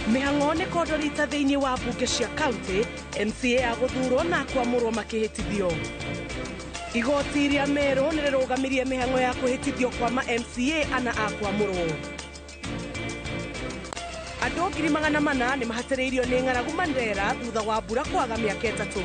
Mihangone kodorita thiini wa bunge cia county MCA aguthurwo na kwamurwo makihitithio. Igoti ria Meru nirarugamirie mihango ya kuhitithio kwa ma MCA ana akwamurwo. Andu 400 ni mahatiriirio ni ng'aragu Mandera thutha wa mbura kwaga miaka 3.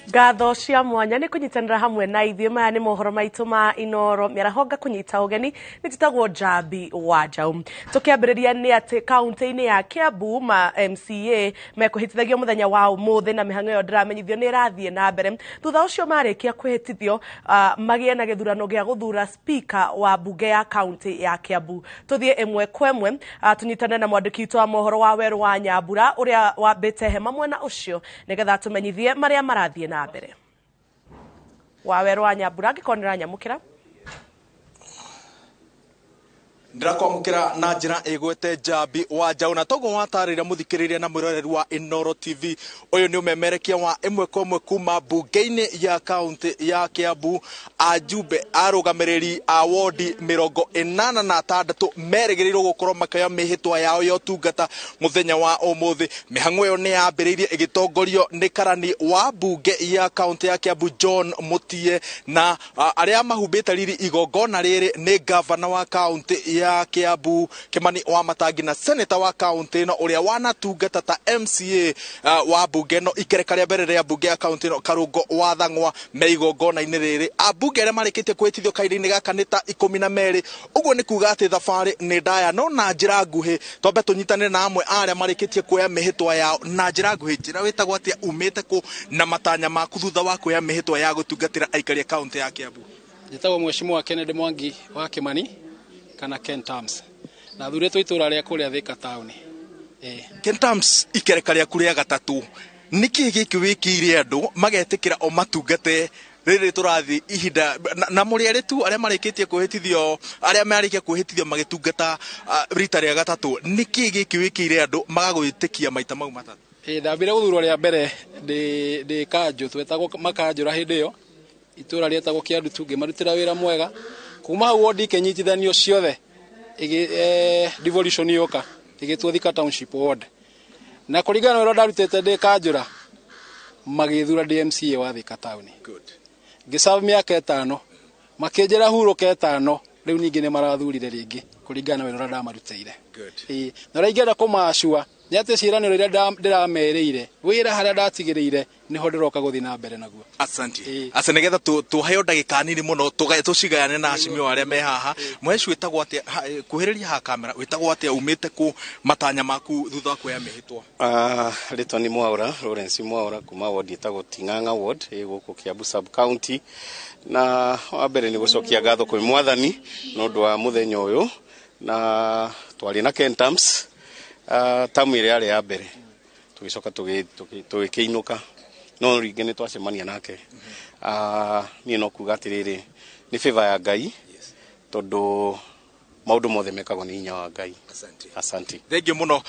Ngatho cia mwanya ni kunyitanira hamwe na ithuĩ. Maya ni mohoro maitu ma Inooro Miaraho kunyita ugeni ni tutagwo Jambi wa Jau. Tukiambiriria ni ati kaunti-ini ya Kiambu ma MCA mekuhitithagio muthenya wa umuthi na mihango yo ndiramenyithio ni rathie na mbere. Thutha ucio marikia kwihitithio magie na githurano gia guthura speaker wa bunge ya kaunti ya Kiambu. Tuthie emwe kwemwe tunyitane na mwandiki witu wa mohoro wa Weru wa Nyambura uria wambite hema mwena ucio nigetha tumenyithie maria marathie na mbere. Wa Weru wa Nyambura ngikonera nyamukira ndirakwamukira na njira igwete Jambi wa Jau na togo watarira muthikiriria na mwiroreri wa Inooro TV. Uyu ni umemerekia wa imwe kwa imwe kuma bunge-ini ya kaunti ya Kiambu. Ajumbe arugamiriri a wodi 86 merigiriirwo gukorwo makaya mihitwa yao yo tungata muthenya wa umuthi. Mihango yo ni yambiriirie igitongorio ni karani wa bunge ya kaunti ya Kiambu John Mutie na aria mahumbite riri igongona riri ni governor wa kaunti ya Kiambu Kimani wa Matangi na senator wa kaunti no uria wanatungata ta MCA wa bunge no ikereka ria mbere ria bunge ya kaunti no Karungo wa Thang'wa meigongona-ini riri. Abunge aria marikite kwitithio kairi-ini gaka ni ta 12. Uguo ni kuga ati thabari ni ndaya no na njira nguhi twambe tunyitanire na amwe aria marikitie kuoya mihitwa yao na njira nguhi. Njira witagwo atia umite ku na matanya maku thutha wa kuoya mihitwa ya gutungatira aikari kaunti ya Kiambu? Njitagwo Mheshimiwa Kennedy Mwangi wa Kimani kana Kentams na thuretwo itura ria kuria Thika town. Kentams ikereka ria kuria gatatu niki giki wikire andu magetikira o matungate riri turathi ihinda na muri ari tu aria marikitie kuhitithio aria marikia kuhitithio magitungata rita ria gatatu niki giki wikire andu magagwitikia maita mau matatu? Ndambire guthurwo ria mbere ndi kanju twetagwo makanjura hindi yo itura rietagwo Kiandu tunge marutira wira mwega kuma hau wodi kenyitithanio ciothe devolution yoka igitwo Thika township ward na kuringana wira ndarutete ndi kanjura magithura DMCA wa Thika town. Good. Ngisabu miaka 5 makinjira huruka 5 riu ningi ni marathurire ringi kuringana wira ndamarutire. Good. Na raingera kumashua nyate ciraniro ria ndiramerire wira haria ndatigirire niho ndiroka guthi na mbere naguo. Asante. Asa nigetha tuhayo ndagika nini muno tucigayane na acimio aria me haha. Mwecu witagwo atia kuhiriria ha kamera witagwo atia umite ku matanya maku thutha wa kuoya mihitwa? Ritwa ni Mwaura Lawrence Mwaura kuma ward itagwo Ting'ang'a ward guku Kiambu sub county na wa mbere ni gucokia ngatho kwi mwathani no ndu wa muthenya uyu na twari na Kentams tamu ile ya mbere tugicoka tugikiinuka no ringi ni twacemania nake ni no kuga atiriri ni favor ya Ngai tondu maundu mothe mekagwo ni hinya wa Ngai. Asante. Thengi muno.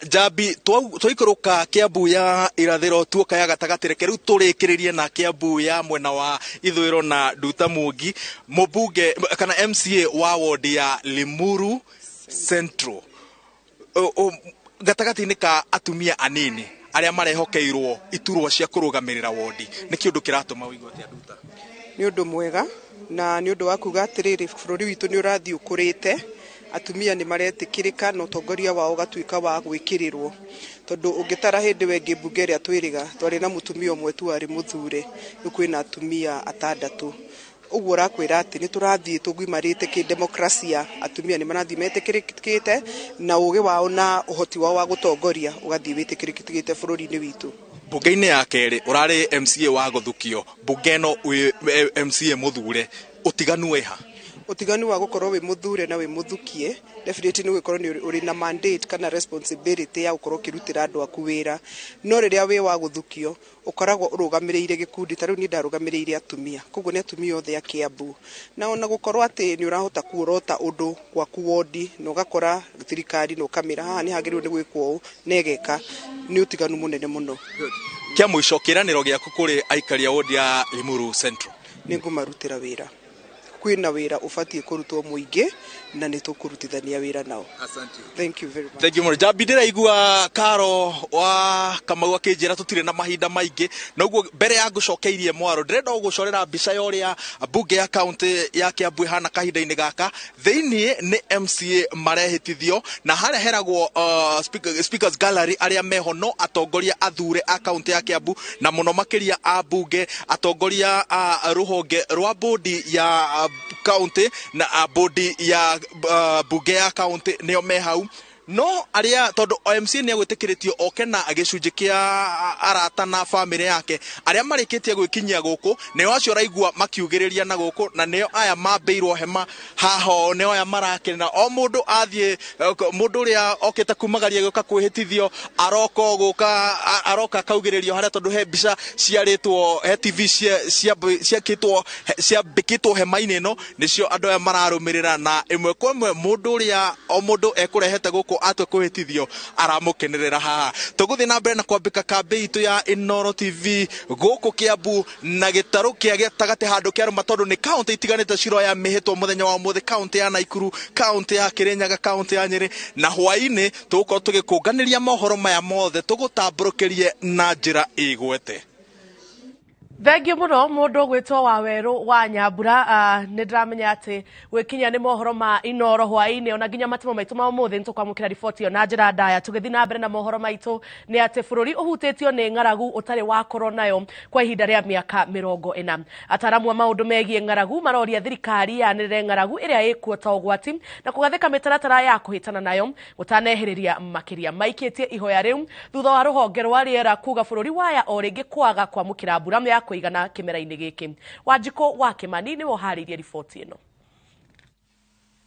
Jambi twaikuruka Kiambu ya irathiro tuoka ya gatagati reke riu turikiririe na Kiambu ya mwena wa ithwiro na Nduta Mungi mubunge kana MCA wa ward ya Limuru Central. Gatagati-ini ka atumia anini aria marehokeirwo iturwo cia kurugamirira wodi ni kiundu kiratuma wigwa atia Nduta? Ni undu mwega na ni undu wa kuga atiriri bururi witu ni urathi ukurite atumia ni maretikirika no tongoria wao gatuika wa gwikirirwo tondu ungitara hindi wengi bunge ria twiriga twari na mutumia umwe tu ari muthure kwina atumia 6. Uguo rakwira ati ni turathii tugimarite ki demokrasia atumia ni marathi metikirikite na ugi wao na uhoti wao wa gutongoria ugathi witikirikite bururi-ini witu. Bunge-ini ya keri urari MCA wa guthukio bunge no MCA muthure utiganu weha? utiganu wa gukorwo wi muthure na wi muthukie definitely ni gukorwo ni uri na mandate kana responsibility ya gukorwo kirutira andu aku wira no riria wi wa guthukio ukoragwo urugamireire gikundi ta riu ni ndarugamireire atumia koguo ni atumia othe a Kiambu na ona gukorwo ati ni urahota kuorota undu gwaku wodi no gakora thirikari no kamera haha ni hagirwo ni gwikwo negeka ni utiganu munene muno kia mwisho kiraniro giaku kuri aikari a wodi ya Limuru Central ni ngumarutira wira kwina wira ufatie kurutwo muingi na nitukurutithania wira nao. Asante. Thank you very much. Thank you much. Jabidira igua Karo wa Kamau akinjira tutire na mahinda maingi na uguo mbere ya gucokeirie mwaro ndirenda gucorera mbica ya uria bunge ya county ya Kiambu hana kahinda-ini gaka thiini ni MCA marehitithio na haria heragwo speakers gallery aria meho no atongoria athure a county ya Kiambu na muno makiria a bunge atongoria a ruhonge rwa bodi ya county na bodi ya bunge ya county nio me hau no aria tondu OMC ni agwitikiritio okena agicunji kia arata na family yake aria marikitie gwikinyia guku nio acio raigua makiugiriria na guku na nio aya mambeirwo hema haho nio aya marakena o mundu athie mundu ria okete kumagaria guka kwihitithio aroka kaugiririo haria tondu he mbica ciaritwo he TV ciambikitwo hema-ini no nicio andu aya mararumirira na imwe kwa imwe mundu ria o mundu ekurehete guku atwe kuhitithio aramukenerera haha tuguthi na mbere na kwambika kambi itu ya Inooro TV guku Kiambu na gitaru kia gitagati handu kia ruma tondu ni county itiganite ciroya mihitwo muthenya wa muthe county ya Naikuru county ya Kirinyaga county ya Nyeri na hwaini tugukorwo tugikunganiria mohoro maya mothe tugutamburukirie na njira igwete. Thengi muno mundu gwitwo wa weru wa Nyambura ni ndramenya ati gwikinya ni mohoro ma Inooro hwaini ona ginya matimo maitu ma umuthi ntukwamukira riboti yo na njira ndaya tugithi na mbere na mohoro maitu ni ati bururi uhutitio ni ngaragu utari wakorwo nayo kwa ihinda ria miaka 40 ataramu wa maundu megie ngaragu maroria thirikari yanire ngaragu iria ikuo ta ugwati na kugathika mitaratara ya kuhitana nayo gutanehiriria makiria maikitie ihoya riu thutha wa ruhonge rwa riera kuga bururi waya o ringi kwaga kwamukira mbura ya kuigana kimera-ini giki Wanjiko wa Kimani ni woharirie riboti ino.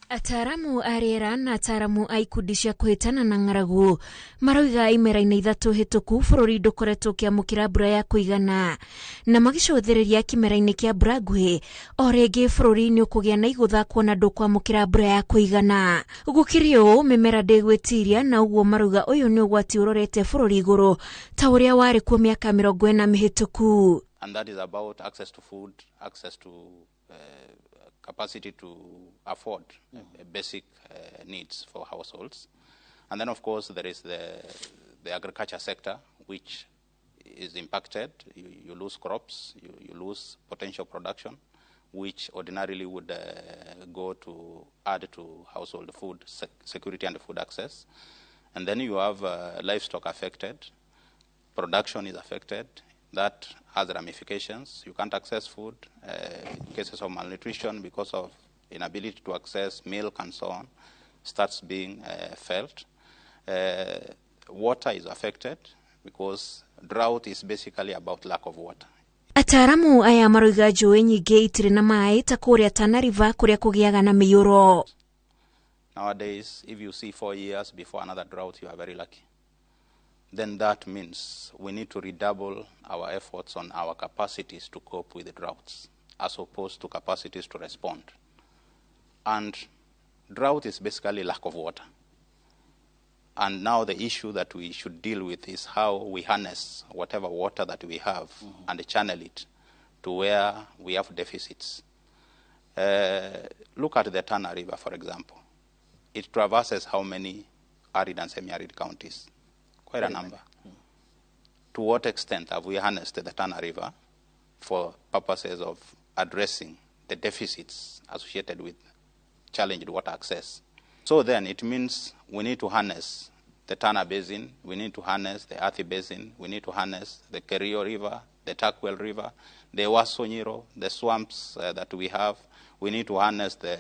Ataramu a riera na ataramu a ikundi cia kuhitana na ngaragu marauga imera-ini ithatu hituku bururi ndukoretwo kiamukira mbura ya kuigana na magicũthĩrĩria kimera-ini kia mbura nguhi o ringi bururi ni ukugia na igutha kuona ndukwamukira mbura ya kuigana gukiri ũũ mimera ndĩgwĩtiria na uguo marauga uyu ni ugwati urorete bururi iguru ta uria wari kuo miaka 40 mihituku. And that is about access to food, access to capacity to afford basic needs for households. And then, of course, there is the agriculture sector, which is impacted. You lose crops, you lose potential production, which ordinarily would go to add to household food security and food access. And then you have livestock affected, production is affected. That has ramifications. You can't access food, cases of malnutrition because of inability to access milk and so on starts being felt. Water is affected because drought is basically about lack of water. Ataramu aya maruga njũĩ nyingĩ itirĩ na maĩ ta kũrĩa Tana River kũrĩa kũgĩaga na mĩiyũro. Nowadays, if you see 4 years before another drought, you are very lucky. Then that means we need to redouble our efforts on our capacities to cope with the droughts, as opposed to capacities to respond. And drought is basically lack of water. And now the issue that we should deal with is how we harness whatever water that we have and channel it to where we have deficits. Look at the Tana River, for example. It traverses how many arid and semi-arid counties? Quite a number. To what extent have we harnessed the Tana River for purposes of addressing the deficits associated with challenged water access? So then it means we need to harness the Tana Basin, we need to harness the Athi Basin, we need to harness the Kerio River, the Takwel River, the Wasonyiro, the swamps that we have. We need to harness the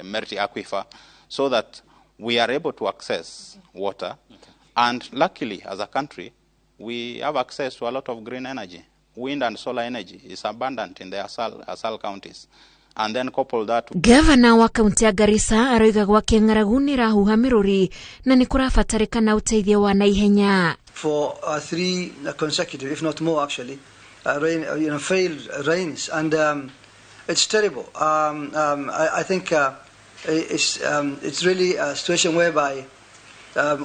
Merti Aquifer so that we are able to access water. And luckily, as a country, we have access to a lot of green energy. Wind and solar energy is abundant in the Asal counties. And then couple that. Gavana wa kaunti ya Garissa aroiga gwake ng'aragu nĩ rahuha mĩrũri na nĩ kũrabatarĩkana ũteithio wa naihenya. For 3 consecutive, if not more actually, failed rains, and it's terrible. I think it's really a situation whereby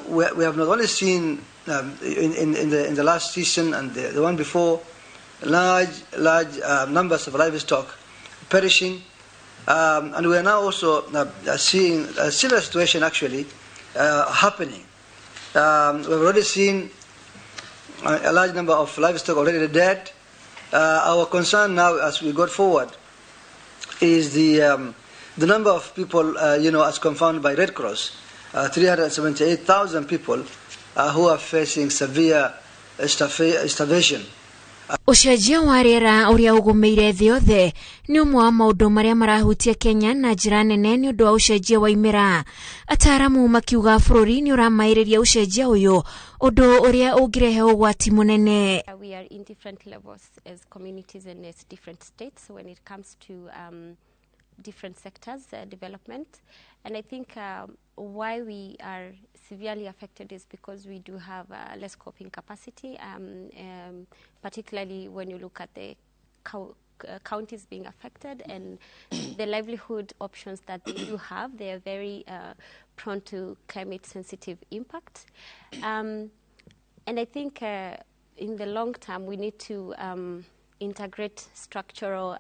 we have not only seen in the last season and the one before large numbers of livestock perishing, and we are now also seeing a similar situation actually happening. We've already seen a large number of livestock already dead. Our concern now, as we go forward, is the number of people, as confirmed by Red Cross, 378,000 people who are facing severe starvation. Ucenjia wa rĩera ũrĩa ũgũmĩire thĩ yothe nĩ ũmwe wa maũndũ marĩa marahutia Kenya na njĩra nene nĩ ũndũ wa ucenjia wa imera. Ataaramu makiuga bũrũri nĩ ũramaĩrĩria ucenjia ũyũ ũndũ ũrĩa ũngĩrehe ũgwati mũnene. We are in different levels as communities and as different states when it comes to different sectors development, and I think why we are severely affected is because we do have less coping capacity, particularly when you look at the counties being affected and the livelihood options that they do have. They are very prone to climate sensitive impact, and I think in the long term we need to integrate structural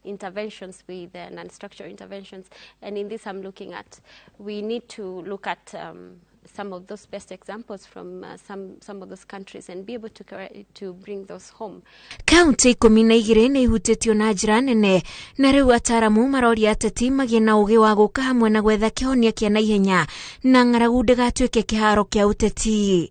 interventions with non-structural interventions, and in this I'm looking at, we need to look at some of those best examples from some of those countries and be able to bring those home. Kaunti 12 nĩ ihutĩtio na njĩra nene na rĩu ataaramu maroria ateti magĩe na ũgĩ wa gũka hamwe na gwetha kĩhonia kĩa naihenya na ng'aragu ndĩgatuĩke kĩharo kĩa ũteti.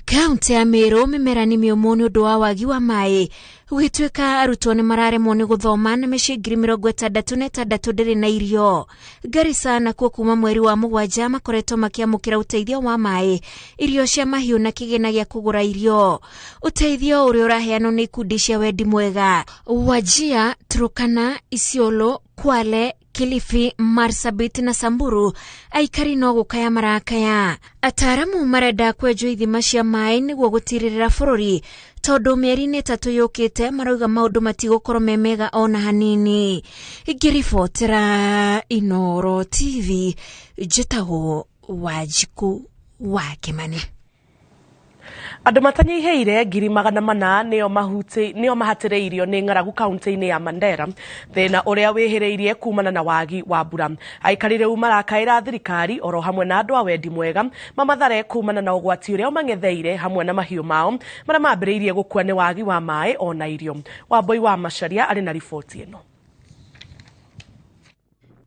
Kaunti ya Meru mĩmera nĩ mĩũmũ nĩ ũndũ wa wagi wa maĩ gũgĩtuĩka arutwo nĩ mararemwo nĩ gũthoma na mĩciĩ 66,000 ndĩrĩ na irio. Garissa nakuo kuma mweri wa Mũgwanja makoretwo makĩamũkĩra ũteithio wa maĩ, irio cia mahiũ na kĩgĩna gĩa kũgũra irio. Ũteithio ũrĩa ũraheanwo nĩ ikundi cia wendi mwega. Wajir, Turkana, Isiolo, Kwale, Kilifi, Marsabit na Samburu aikari no gũkaya marakaya. Ataaramu marenda kwenjwo ithima cia maĩ nĩguo gũtirĩrĩra bũrũri tondũ mĩeri-inĩ 3 yũkĩte marauga maũndũ matigũkorwo me mega ona hanini. Ngĩribotera Inooro TV, njĩtagwo Wanjiku wa Kimani. Andũ matanyiheire 400 nĩo mahatĩrĩirio nĩ ng'aragu kaunti-inĩ ya Mandera, thĩna ũrĩa wĩhĩrĩirie kumana na wagi wa mbura. Aikari rĩu marakaĩra thirikari oro hamwe na andũ a wendi mwega mamathare kumana na ũgwati ũrĩa ũmang'etheire hamwe na mahiũ mao marĩa mambĩrĩirie gũkua nĩ wagi wa maĩ ona irio. Wambui wa Macharia arĩ na riboti ĩno.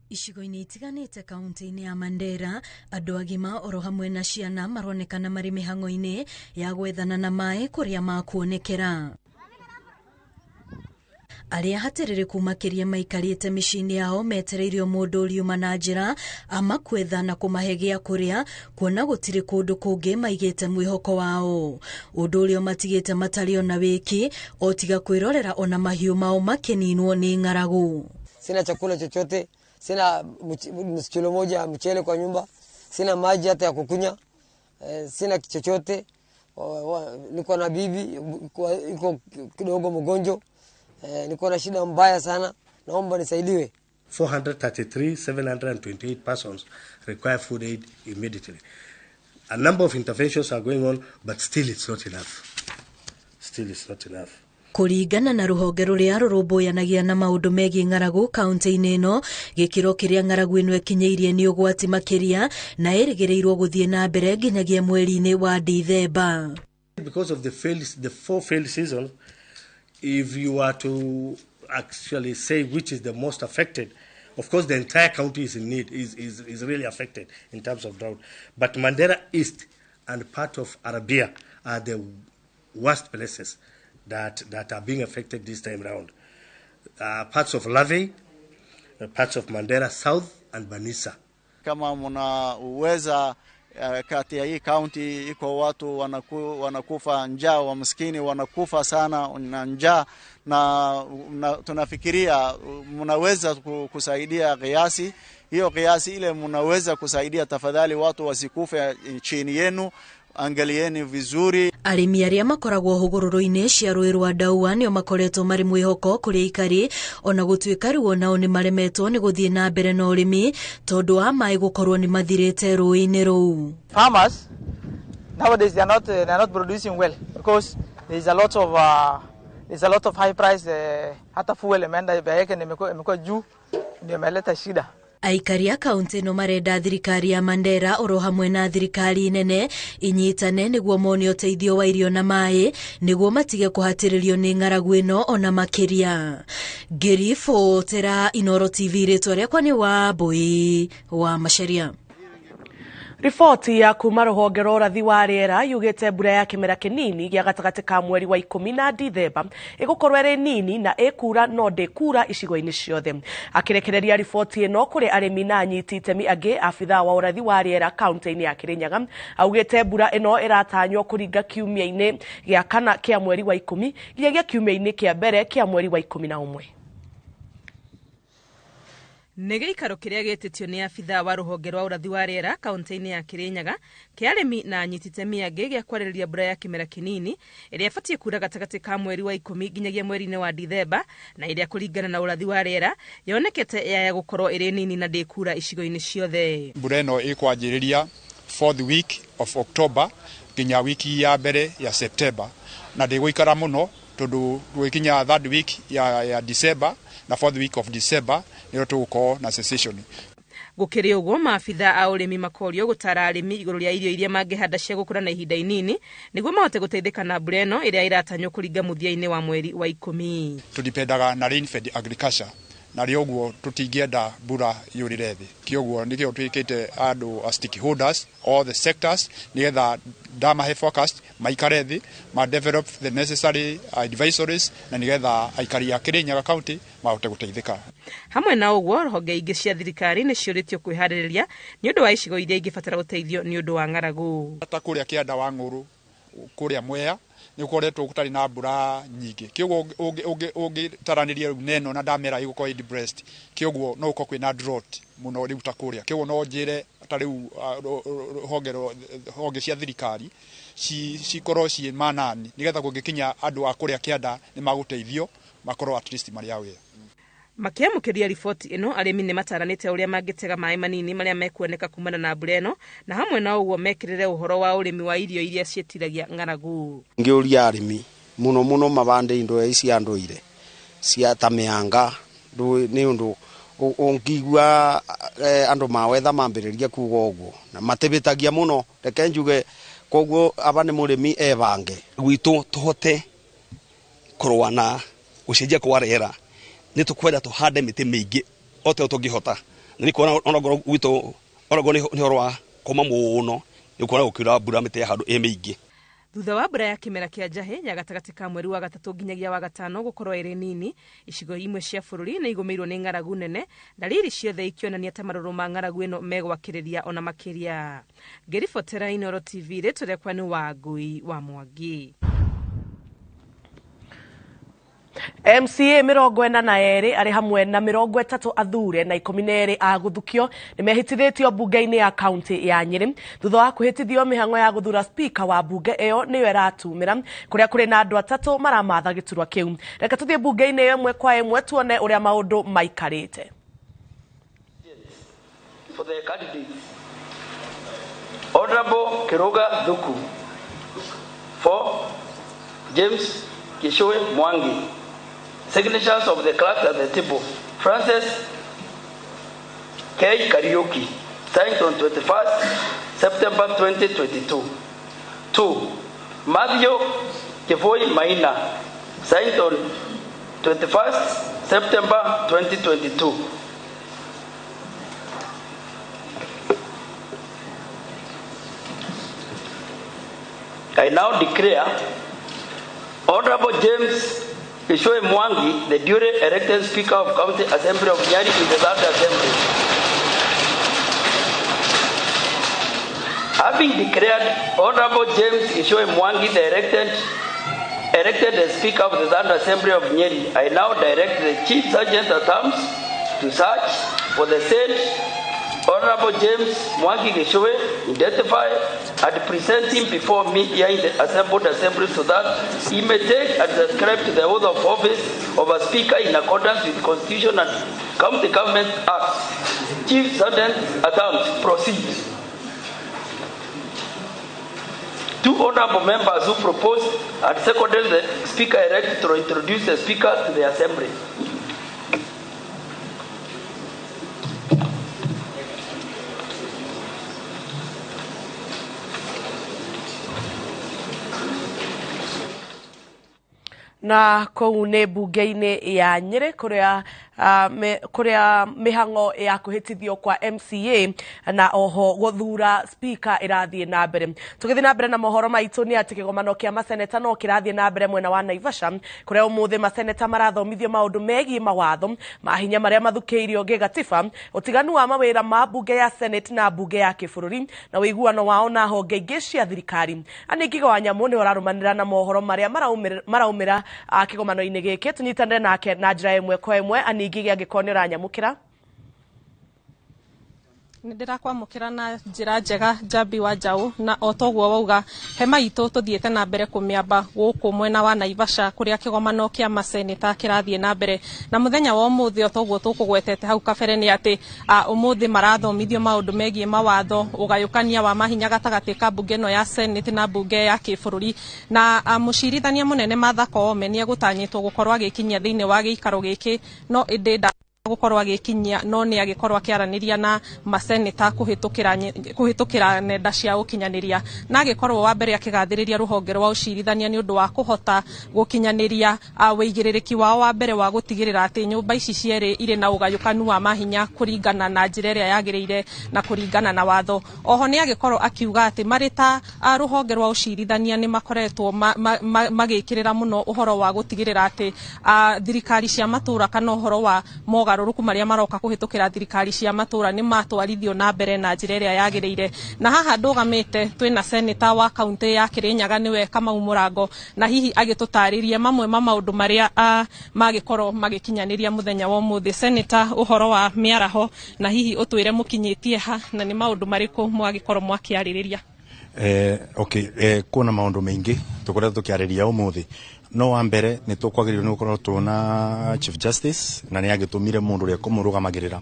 Icigo-inĩ itiganĩte kaunti-inĩ ya Mandera, andũ agima oro hamwe na ciana maronekana marĩ mĩhang'o-inĩ ya gwethana na maĩ kũrĩa makuonekera. Arĩa hatĩrĩrĩku makĩria maikarĩte mĩciĩ-inĩ yao metereirio mũndũ ũriuma na njĩra ama kwetha na kũmahe gĩa kũrĩa, kuona gũtirĩ kũndũ kũngĩ maigĩte mwĩhoko wao. Ũndũ ũrĩa matigĩte matarĩ ona wĩki o tiga kwĩrorera ona mahiũ mao makĩninwo nĩ ng'aragu. Sina chakula chochote, sina kilo moja mchele kwa nyumba, sina maji hata ya kukunya, sina chochote. Niko na bibi iko kidogo mgonjwa, niko na shida mbaya sana, naomba nisaidiwe. 433,728 persons require food aid immediately. A number of interventions are going on, but still it's not enough. Kũringana na rũhonge rũrĩa rũrũmbũyanagia na maũndũ megiĩ ng'aragu kaunti-inĩ ĩno, gĩkĩro kĩrĩa ng'aragu ĩno ĩkinyĩirie nĩ ũgwati makĩria na ĩrĩgĩrĩirwo gũthiĩ na mbere nginyagia mweri-inĩ wa Dithemba. Because of the 4 failed seasons, if you are to actually say which is the most affected, of course the entire county is in need, is really affected in terms of drought. But Mandera East and part of Arabia are the worst places that are being affected this time round. Parts of Lavey, parts of Mandera South and Banisa. Kama mnaweza kati ya hii county iko watu wanakufa njaa, wa maskini wanakufa sana na njaa, na tunafikiria mnaweza kusaidia kiasi hiyo, kiasi ile mnaweza kusaidia, tafadhali watu wasikufe chini yenu, angalieni vizuri. Arimi aria makoragwo hugururu-ini cia rũĩ rwa Ndaua nĩo makoretwo marĩ mwĩhoko kũrĩ aikari, ona gũtuĩka rĩu onao nĩ maremetwo nĩ gũthiĩ na mbere na ũrĩmi tondũ wa maĩ gũkorwo nĩ mathirĩte rũĩ-inĩ rũu. Farmers nowadays they are not producing well because there is a lot of high price, hata fuel imeenda bei yake imekuwa juu, ndio imeleta shida. Aikari a kaunti no marenda thirikari ya Mandera oro hamwe na thirikari nene inyitane niguo mone uteithio wa irio na maĩ niguo matige kuhatĩrĩrio nĩ ng'aragu ĩno ona makiria. Ngĩribotera Inooro TV, rĩtwa rĩakwa nĩ Wambui wa Macharia. Riboti ya kuma rũhonge rwa ũrathi wa rĩera yugĩte mbura ya kĩmera kĩnini gĩa gatagatĩ ka mweri wa 10 na Dithemba ĩgũkorwo ĩrĩ nini na ĩkura no ndĩkura icigo-inĩ ciothe. Akĩrekereria riboti ĩno kũrĩ arĩmi na anyiti itemi angĩ, abithaa wa ũrathi wa rĩera kaunti-inĩ ya Kirinyaga augĩte mbura ĩno ĩratanywo kũringa kiumia-inĩ gĩa kana kĩa mweri wa 10 nginyagia kiumia-inĩ kĩa mbere kĩa mweri wa 11. Nĩ gĩikaro kĩrĩa gĩtĩtio nĩ abithaa wa rũhonge rwa ũrathi wa rĩera kaunti-inĩ ya Kirinyaga kĩa arĩmi na anyiti itemi angĩ gĩa kwarĩrĩria mbura ya kĩmera kĩnini ĩrĩa ĩbatiĩ kuura gatagatĩ ka mweri wa 10 nginyagia mweri-inĩ wa Dithemba, na ĩrĩa kũringana na ũrathi wa rĩera yonekete yaya gũkorwo ĩrĩ nini na ndĩkura icigo-inĩ ciothe. Mbura ĩno ĩkwanjĩrĩria 4th week of October nginya wiki ya mbere ya September, na ndĩgũikara mũno tondũ gwĩkinya 3rd week ya December na 4th week of December nĩyo tũgũkorwo na cessation. Gũkĩrĩ ũguo, maabithaa a ũrĩmi makorio gũtara arĩmi igũrũ rĩa irio iria mangĩhanda cia gũkũra na ihinda inini nĩguo mahote gũteithĩka na mbura ĩno ĩrĩa ĩratanywo kũringa mũthia-inĩ wa mweri wa 10. Tũdipendaga na rain-fed agriculture, na rĩo ũguo tũtingĩenda mbura yũrĩre thĩ. Kĩoguo nĩkĩo twĩkĩte andũ stakeholders all the sectors nĩgetha ndamahe forecast maikare thĩ ma develop the necessary advisories na nĩgetha aikari a Kirinyaga county mahote gũteithĩka. Hamwe na ũguo, honge ingĩ cia thirikari nĩ ciũrĩtio kwĩharĩrĩria nĩ ũndũ wa icigo iria ingĩbatara ũteithio nĩ ũndũ wa ng'aragu. Ta kũrĩa Kĩanda wa Ng'ũrũ, kũrĩa Mwea nĩ ũkoretwo gũtarĩ na mbura nyingĩ. Kĩoguo ũngĩtaranĩria rĩu neno na ndamera ĩgũkorwo depressed. Kĩoguo no ũkorwo kwĩna drought mũno rĩu ta kũrĩa. Kĩoguo no njĩre ta rĩu honge cia thirikari cikorwo ciĩ manani nĩgetha kũngĩkinya andũ a kũrĩa Kĩanda nĩ magũteithio makorwo at least marĩ aware. Makĩamũkĩria riboti ĩno, arĩmi nĩ mataranĩte ũrĩa mangĩtega maĩ manini marĩa mekuoneka kumana na mbura ĩno, na hamwe na ũguo mekĩrĩre ũhoro wa ũrĩmi wa irio iria ciĩtiragia ng'aragu. Ngĩũria arĩmi mũno mabande indo ici cia ndũire cia ta mĩanga, nĩ ũndũ ũngĩigua andũ mawetha mambĩrĩria kuuga ũguo na matĩbĩtagia mũno, reke njuge koguo aba nĩ mũrĩmi ebange gwitũ tũhote kũrũa na gũcenjia kwa rĩera. Nĩ tũkwenda tũhande mĩtĩ mĩingĩ ote tũngĩhota, na nĩ kuona ona ngoro gwitũ orago nĩ horwa koma mũno nĩ kuona gũkiura mbura mĩtĩ ya handũ mĩingĩ. Thutha wa mbura ya kĩmera kĩa njahĩ ya gatagatĩ ka mweri wa 3 nginyagia wa 5 gũkorwo ĩrĩ nini, icigo imwe cia bũrũri nĩ igũmĩirwo nĩ ng'aragu nene, dalili ciothe ikionania ta marũrũ ma ng'aragu ĩno megwakĩrĩria ona makĩria. Ngĩribotera Inooro TV, rĩtwa rĩakwa nĩ Wangui wa Mwangi. MCA 42 arĩ hamwe na 30 athure na 12 a gũthukio nĩ mehĩtithĩtio mbunge-inĩ ya kaunti ya Nyeri thutha wa kũhĩtithio mĩhang'o ya gũthura speaker wa mbunge ĩyo nĩyo ĩratumĩra, kũrĩa kũrĩ na andũ atatũ maramatha gĩturwa kĩu. Reke tũthiĩ mbunge-inĩ ĩyo ĩmwe kwa ĩmwe tuone ũrĩa maũndũ maikarĩte. For the candidates, Honorable Kiruga Thuku. For James Kishoe Mwangi. Signatures of the clerk at the table. Francis K. Karaoke, signed on 21st September 2022. 2. Matthew Kivoi Maina, signed on 21st September 2022. I now declare Honorable James Kishoe Mwangi, the duly elected Speaker of County Assembly of Nyeri in the 3rd Assembly. Having declared Honorable James Kishoe Mwangi elected as Speaker of the Third Assembly of Nyeri, I now direct the Chief Sergeant at Arms to search for the said Honorable James Mwangi Kishoe, identify and present him before me here in the assembled assembly so that he may take and subscribe to the oath of office of a Speaker in accordance with the Constitution and County Government Act. Chief Sergeant at Arms, proceed. Two honorable members who proposed and seconded the Speaker elect to introduce the Speaker to the Assembly. Na kou nĩ mbunge-inĩ ya Nyeri kuria mihango ya kuhitithio kwa MCA na oho guthura speaker irathie na mbere. Tugithie na mbere na mohoro maitu ni ati kigomano kia maseneta no kirathie na mbere mwena wa Naivasha kuria umuthi maseneta marathomithio maundu megie mawatho mahinya maria mathukeirio gigatiba utiganu wa mawira ma bunge ya Senate na bunge ya kibururi na wiguano wao na honge ingi cia thirikari. Anikigo wa nyamu ni urarumanira na mohoro maria maraumira kigomano-ini giki tunyitanire nake na njira imwe kwa imwe anigi angikonera nyamukira Ndirakwamukira na njira njega Jabi wa Jau na otoguo wauga he maitu tuthiete na mbere kumiamba guku mwena wa Naivasha kuria kigomano kia maseneta kirathie na mbere na muthenya wa umuthi otoguo tukugwetete hau kabere ni ati umuthi marathomithio maundu megie mawatho ugayukania wa mahinya gatagati ka bunge no ya Senate na bunge ya kibururi na mucirithania munene Martha Koome ni egutanyitwo gukorwa gikinyia thiini wa giikaro giki no indi gukorwa agikinyia no ni agikorwa akiaraniria na maseneta kuhitukira nenda cia ukinyaniria na agikorwa wa mbere akigathiriria ruhonge rwa ucirithania ni undu wa kuhota gukinyaniria wigiririki wao wa mbere wa gutigirira ati nyumba ici cieri ire na ugayukanu wa mahinya kuringana na njira iria yagiriire na kuringana na watho. Oho ni agikorwa akiuga ati marita ruhonge rwa ucirithania ni makoretwo magikirira muno uhoro wa gutigirira ati thirikari cia matura kana uhoro wa mogaruruku maria maroka kuhitukira thirikari cia matura ni matwarithio na mbere na njira iria yagiriire. Na haha ndugamite twina seneta wa kaunti ya Kirinyaga niwe Kamau Murango na hihi agitutaririe mamwe ma maundu maria magikorwo magikinyaniria muthenya wa umuthi. Seneta, uhoro wa miaraho na hihi utwire mukinyitie ha na ni maundu mariku mwagikorwo mwakiaririria? Kuna maundu maingi tukoretwo tukiariria umuthi no wa mbere ni tukwagiririo ni gukorwo tuna Chief Justice na ni agitumire mundu ria kumurugamagerera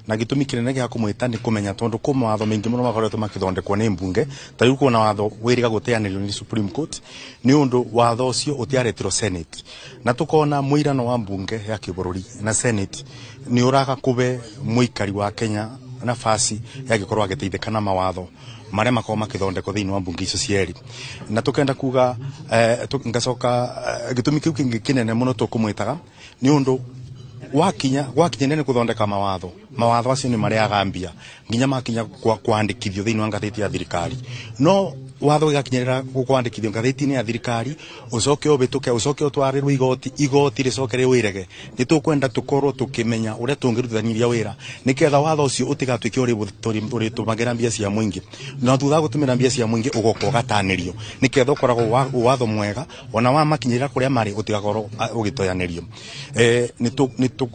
na gitumi kinene gia kumwita ni kumenya tondu ku mawatho maingi muno makoretwo makithondekwo ni mbunge tariu kuona watho wiriga guteanirwo ni Supreme Court ni undu watho ucio utiaretirwo Senate na tukona muirano wa mbunge ya kibururi na Senate ni uraga kube muikari wa Kenya nafasi yagikorwo agiteithika na mawatho maria makoma makithondekwo thiini wa mbunge icio cieri na tukenda kuga ngacoka gitumi kiu kingi kinene muno tukumwitaga ni undu wakinya nene kuthondeka mawatho acio ni maria agambia nginya makinya kwandikithio thiini wa ngatheti ya thirikari no watho igakinyirira kwandikithio ngatheti-ini ya thirikari ucoke ubituke ucoke utwarirwo igoti ricoke riwirege ni tukwenda tukorwo tukimenya uria tungirutithaniria wira niketha watho ucio utigatwike uri tumagira mbia cia muingi na thutha gutumira mbia cia muingi ugoko gatanirio niketha ukoragwo watho mwega ona wa makinyirira kuria mari utigakorwo ugitoyanirio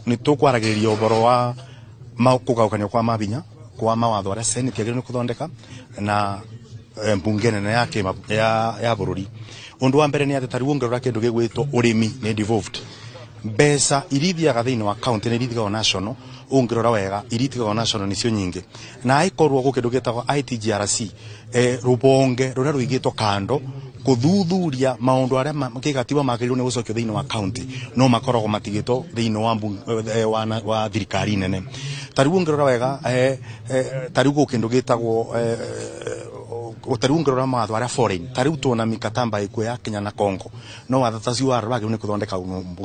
ni tukwaragiria uboro wa kugaukania kwa mabinya kwa mawatho aria Senate yagirwo kuthondeka na mbunge nene ya bururi. Undu wa mbere ni ati tariu ngirora kindu gigwitwo urimi ni devolved mbeca irithiaga thiini wa county ni irithiaga national ungirora wega irithiaga national nicio nyingi na aikorwo gukindu gitagwo ITGRC rubonge ruria ruigitwo kando kuthuthuria maundu aria kigatiba magirwo ni gucokio thiini wa county no makoragwo matigitwo thiini wa thirikari nene tariu ngirora wega tariu gukindu gitagwo utariungirora mawatho aria foreign tariu tuona mikatamba ikuo ya Kenya na Congo no watho tacio warora ni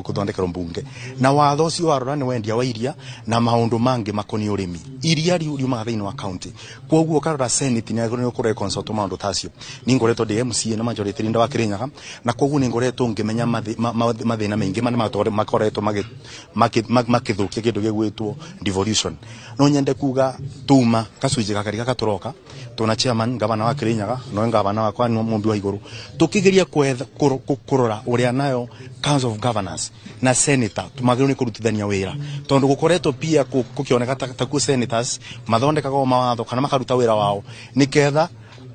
kuthondeka mbunge na watho ucio warora ni wendia wa iria na maundu mangi makoni urimi iria riumaga thiini wa county koguo karora Senate ni agirwo ni consult maundu tacio ni ngoretwo DMCA na majority leader wa Kirinyaga na koguo ni ngoretwo ngimenya mathina maingi makoretwo makithukia kindu gigwitwo devolution no nyende kuga tuma kacunji gakari gakatoroka tuna chairman gavana wa Kirinyaga no ngavana wakwa ni mumbi wa iguru tukigeria kurora uria nayo Council of Governors na senator tumagirwo ni kurutithania wira tondu gukoretwo pia kukioneka ta ku senators mathondekaga mawatho kana makaruta wira wao niketha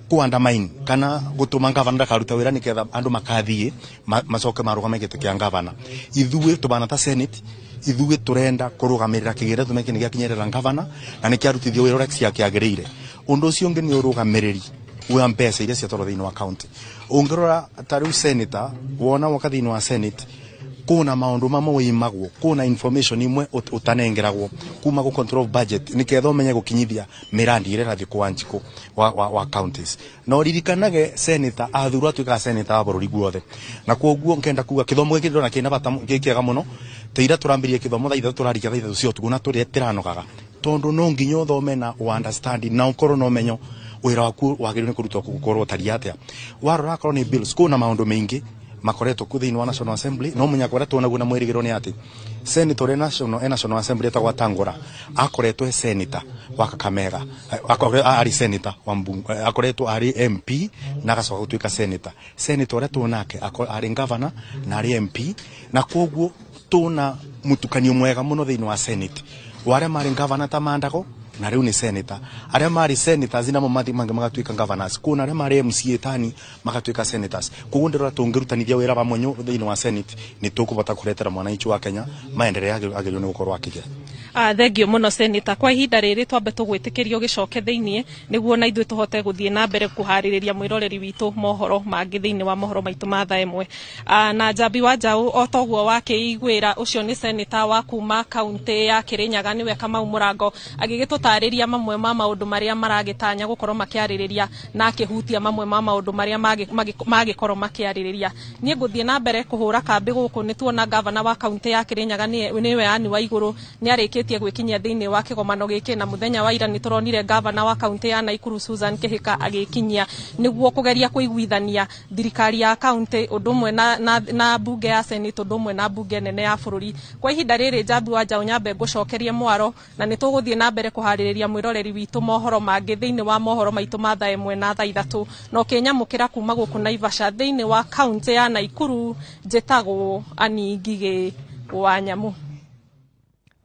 kuandamain kana gutuma ngavana ndakaruta wira niketha andu makathie macoke marugame gite kia ngavana ithuĩ tubana ta senate ithuĩ turenda kurugamirira kigere tumeke ni giakinyerera ngavana na ni kiarutithio wira uria kiagirire undu ucio ungi ni urugamiriri wa mbeca iria ciatwarwo thiini wa county ungirora tariu senator wona waka thiini wa senate kuna maundu mamwe imagwo kuna information imwe utanengeragwo kuma ku control budget niketha umenye gukinyithia mirandi ire rathi kwanjiko wa counties no ririkanage senator athuru atuika senator wa bururi guothe na koguo nkenda kuga kithomo giki ndona kina bata gikiega muno teira turambirie kithomo thaitha turarikia thaitha cio tuguna turi tiranogaga tondu no nginyo thome na understanding na ukoro no menyo wira waku wagirire ni kurutwo gukorwo taria atia warora korwo ni bills kuna maundu maingi makoretwo ku thiini wa National Assembly no munya koretwo naguo na mwirigiro ni ati senator National Assembly etagwa Tangura akoretwo senator wa Kakamega ari senator wa Mbungu akoretwo ari MP na gacoka gutuika senator retwo nake ari governor na ari MP na koguo tuna mutukanio mwega muno thiini wa Senate ware mari governor ta Mandago na riu ni senator aria mari senators na mathi mange magatuika governors kuna aria mari MCA tani magatuika senators kugundira tungirutanithia wira wa mwenyo thiini wa senate ni tukubota kuretera mwananchi wa Kenya maendeleo agiryo ni gukorwo akige thengio muno senator kwa ihinda riri twambe tugwitikirio gicoke thiini niguo na ithuĩ tuhote guthie na mbere kuhaririria mwiroreri witu mohoro mangi thiini wa mohoro maitu ma thaa imwe na Njambi wa Njau otoguo wakiigwira ucio ni senator wa kuma county ya Kirinyaga niwe Kamau Murango agigitutariria mamwe ma maundu maria maragitanya gukorwo makiaririria na akihutia mamwe ma maundu maria magikorwo makiaririria nie nguthie na mbere kuhura kambi guku nituona governor wa county ya Kirinyaga niwe ani wa iguru ni arikitie gwikinyia thiini wa kigomano giki na muthenya wa ira ni turonire governor wa county ya Naikuru Susan Kihika agikinyia niguo kugeria kuiguithania thirikari ya county undumwe na bunge ya senate undumwe na bunge nene ya bururi kwa ihinda riri Njambi wa Njau nyambe ngucokerie mwaro na nituguthie na mbere kuhaririria mwiroreri witu mohoro mangi thiini wa mohoro maitu ma thaa imwe na thaa ithatu no kinyamukira kuma guku Naivasha thiini wa county ya Naikuru njitagwo Ani Ngigi wa Nyamu.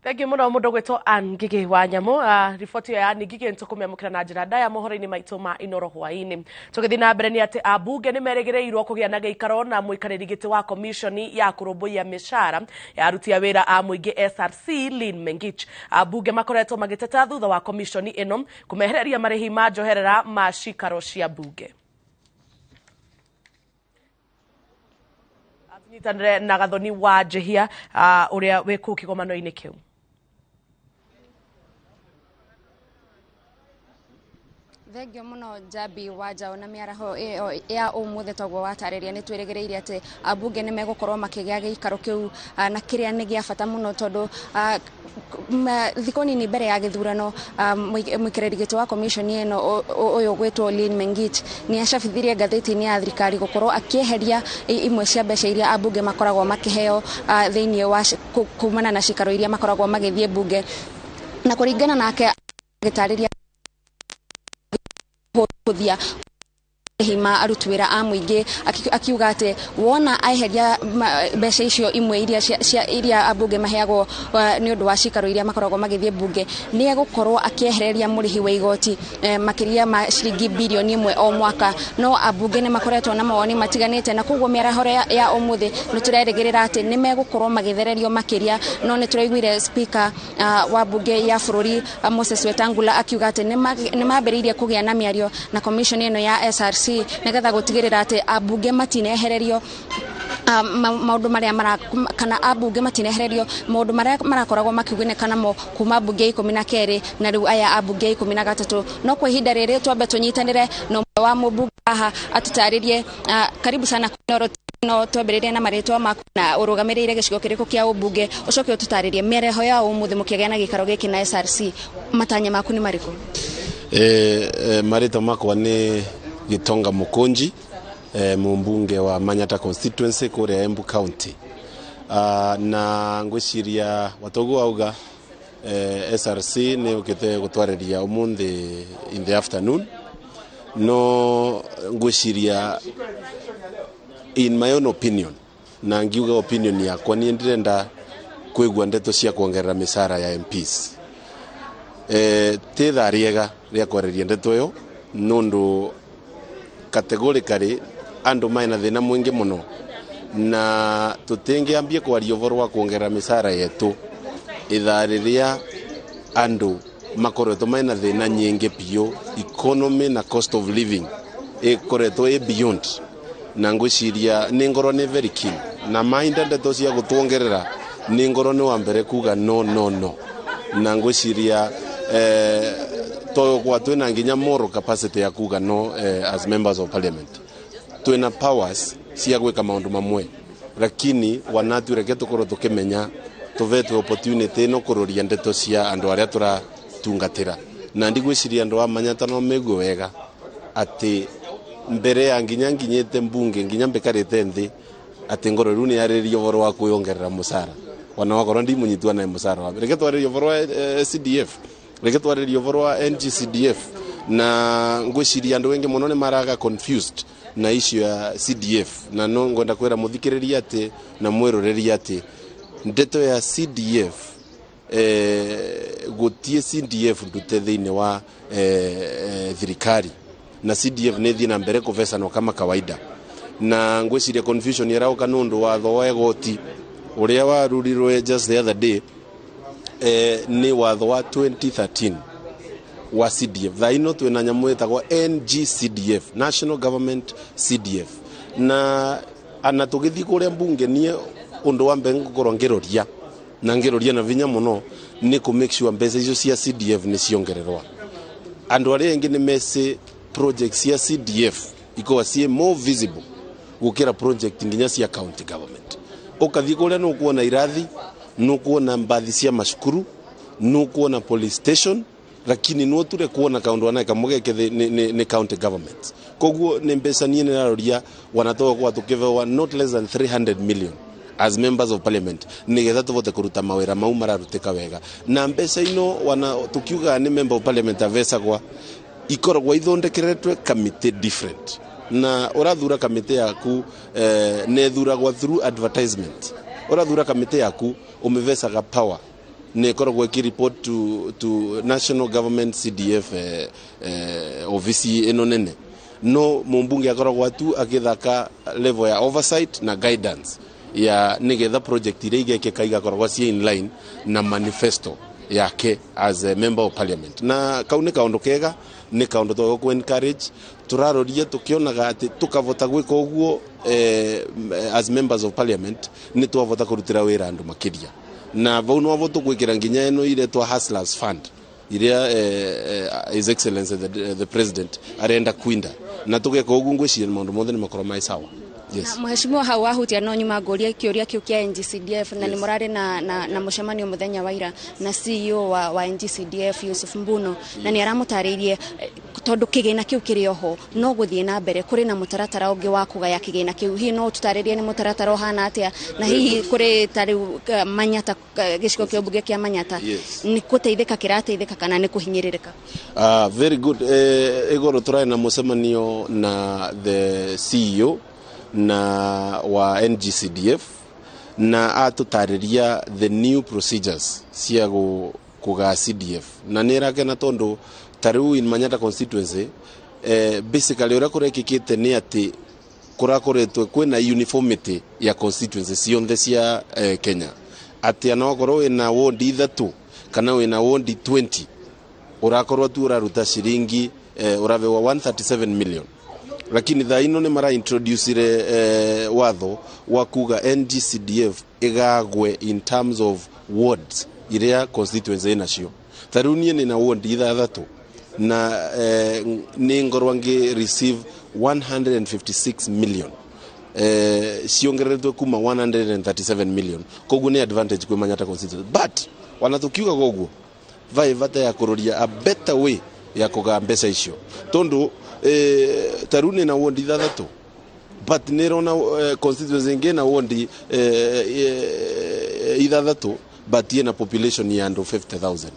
Thank you muno mundu gwitwo Ngigi wa Nyamu riboti ya Ngigi ntukumyamukira na njira ndaya mohoro-ini maitu ma Inooro hwaini tugithi na mbere ni ati abunge ni merigireirwo kugia na giikaro na muikariri giti wa commission ya kurumbuia mishara ya aruti a wira a muingi SRC Lynn Mengich abunge makoretwo magiteta thutha wa commission ino kumehereria marihi ma njoherera ma cikaro cia bunge atinyitanire na Gathoni wa Njihia uria wiku kigomano-ini kiu. Thengio muno Njambi wa Njau na miaraho ya umuthe toguo watariria ni twirigireire ati abunge ni megukorwo makigia giikaro kiu na kiria ni gia bata muno tondu thiko nini mbere ya githurano mwikiriri giti wa commission ino uyu gwitwo Lynn Mengich ni acabithirie ngatheti-ini ya thirikari gukorwo akieheria imwe cia mbeca iria abunge makoragwo makiheo thiini wa kumana na cikaro iria makoragwo magithie bunge na kuringana nake gitariria kuthia hima aruti wira a muingi akiuga ati wona aheria mbeca icio imwe iria abunge maheagwo ni undu wa cikaro iria makoragwo magithie bunge ni egukorwo akiehereria murihi wa igoti makiria ma ciringi bilioni 1 o mwaka no abunge ni makoretwo na mawoni matiganite na koguo miaraho ya umuthi ni turerigirira ati ni megukorwo magithererio makiria no ni turaiguire speaker wa bunge ya bururi Moses Wetangula akiuga ati ni mambiriirie kugia na miario na commission ino ya SRC negetha gutigirira ati abunge matinehererio maundu maria kana abunge matinehererio maundu maria marakoragwo makigunekana mo kuma bunge 12 na riu aya abunge 13 no kwa ihinda riri twambe tunyitanire no wa mubunge aha atutaririe karibu sana Inooro no twambiririe na maritwa maku na urugamirire gicigo kiriko kia ubunge ucoke ututaririe miareho ya umuthi mukigia na gikaro giki na SRC matanya maku ni mariko marito makwa ni Gitonga Mukunji mumbunge wa Manyata constituency kure Embu County na ngwiciria watogu auga SRC ni ukite gutwariria umuthi in the afternoon no ngwiciria in my own opinion na ngiuga opinion yakwa ni ndirenda kwigua ndeto cia kuongerera misara ya MPs titha riega ria kwareria ndeto yo nundu categorically andu maina thina mwingi muno na tutingiambie kwaria uvoro wa kuongerera misara yetu itha riria andu makoretwo maina thina nyingi pio economy na cost of living ikoretwo beyond na ngwiciria ni ngoro ni very keen na mainda ndeto cia gutuongerera ni ngoro ni wa mbere kuga no na ngwiciria to kwa twina nginya moral capacity ya kuga no as members of parliament twina powers cia gwika maundu mamwe lakini wanatu reke tukorwo tukimenya tuvetwe opportunity no kururia ndeto cia andu aria turatungatira na ndigwiciria andu a Manyata no megue wega ati mbere ya nginyite mbunge nginya mbekarite nthi ati ngoro runi yaririo voro wa kuyongerera musara wana wakorwo ndi munyitwa na musara wa reke twaririo voro wa CDF reke twaririo voro wa NGCDF na ngwiciria andu wengi muno ni maraga confused na issue ya CDF na no ngwenda kwera muthikiriria ati na mweroreria ati ndeto ya CDF gutie CDF ndute thiini wa thirikari na CDF ne thina mbere kuvesa no kama kawaida na ngwiciria confusion yarauka nundu watho wa egoti uria warurirwe just the other day ni watho wa 2013 wa CDF thaino twina nyamu etagwa NGCDF National Government CDF na anatugithi kuria mbunge nie undu wa mbere ngukorwo ngiroria na vinya muno ni ku make sure mbeca icio cia CDF ni ciongererwa andu aria engi ni mese projects cia CDF iko cie more visible gukira project nginya cia county government ukathi kuria no kuona irathi no kuona mbathi cia mashukuru no kuona police station lakini no ture kuona kaundu wanaika mugeke ni county government koguo ni mbeca nie ni raroria wanatoka kwa tukivewa not less than 300 million as members of parliament nigetha tuvote kuruta mawira mau mararutika wega na mbeca ino wana tukiuga ni member of parliament avesa kwa ikoragwo ithondekeretwe committee different na urathura committee yaku nethuragwa through advertisement urathura committee yaku umevesaga power ne koragwo ikireport to national government CDF office ino nene no mumbunge akoragwo tu akithaka level ya oversight na guidance ya nigetha project ile igekeka igakoragwo cie in line na manifesto yake as a member of parliament na kaune kaundu kega ni kaundu to ku encourage turaroria tukionaga ati tukavota gwika uguo as members of parliament ni twavota kurutira wira andu makiria na vau no avoto gwikira nginya eno ile twa hustlers fund iria his excellency the president arenda kwinda na tugeka ugu ngwiciria maundu mothe ni makoro mai sawa. Yes. Mheshimiwa hawahutia no nyuma ngoria kioria kiu kia NGCDF na ni murare na mucemanio muthenya waira na CEO wa NGCDF Yusuf Mbuno na ni aramutaririe tondu kigina kiu kiri oho no guthie na mbere kuri na mutaratara ungi wa kugaya kigina kiu hi no tutaririe ni mutaratara hana atia na hihi kuri tari Manyata giciko kio bunge kia Manyata ni kuteithika kirateithika kana ni kuhinyiririka. Very good. Igoro turai na mucemanio na the CEO na wa NGCDF na atutariria the new procedures cia kuga CDF na nirake na tondu tariu in Manyata constituency basically ura kurekikite ni ati kurakoretwe kwina uniformity ya constituency cionthe cia Kenya ati anakorwo wina ward ithatu kana wina ward 20 urakorwo tu uraruta shiringi uravewa 137 million lakini thaino ni mara introduce watho wa kuga NGCDF igagwe in terms of wards iria constituency inacio tharunie ni na ward ithathatu na ni ngorwangi receive 156 million ciongereretwe kuma 137 million koguo ni advantage kwe Manyata constituency but wanatukiuga goguo vai vata ya kuroria a better way ya kuga mbeca icio tondu taruni na wondi thathatu but nirona constituency ingine na wondi ithathatu but yena population ya ando 50,000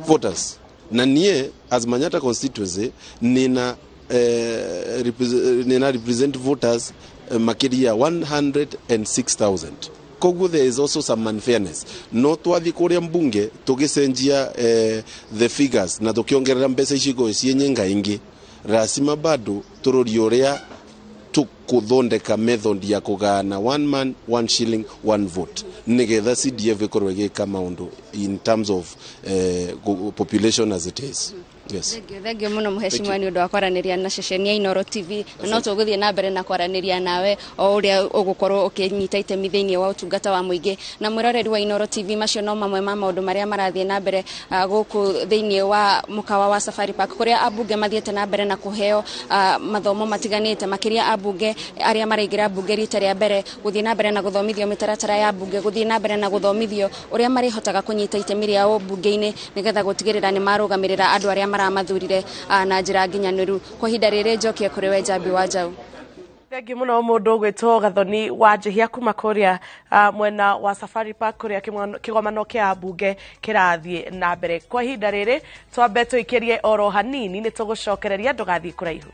voters na nie as Manyata constituency nina represent voters makiria 106,000. Koguo there is also some unfairness. No twathi kuria mbunge tugicenjia the figures na tukiongerera mbeca icigo cienyenga ingi rasima bado tururi uria tukuthondeka method ya kugana 1 man 1 shilling 1 vote nigetha CDF ikorwe gika maundu in terms of population as it is. Yes. Thank you muno muheshimiwa ni undu wa kwaraniria na ceceni ya Inooro TV no tuguthie na mbere na kwaraniria nawe o uria ugukorwo ukinyita itemi thiini wa utungata wa muingi na mwiroreri wa Inooro TV macio no mamwe ma maundu maria marathie na mbere guku thiini wa mukawa wa Safari Park kuria abunge mathiete na mbere na kuheo mathomo matiganite makiria abunge aria maraingira bunge rita ria mbere guthie na mbere na guthomithio mitaratara ya bunge guthie na mbere na guthomithio uria marihotaga kunyita itemi riao bunge-ini nigetha gutigirira ni marugamirira andu aria maramathurire na njira nginyaniru kwa hinda riri njokie kuri we Njambi wa Njau. Thengi muno mundu gwitwo Gathoni wa Njihia kuma kuria mwena wa Safari Park kuria kigomano kia bunge kirathie na mbere kwa hinda riri twambe tuikirie oro hanini ni tugucokereria ndugathie kuraihu.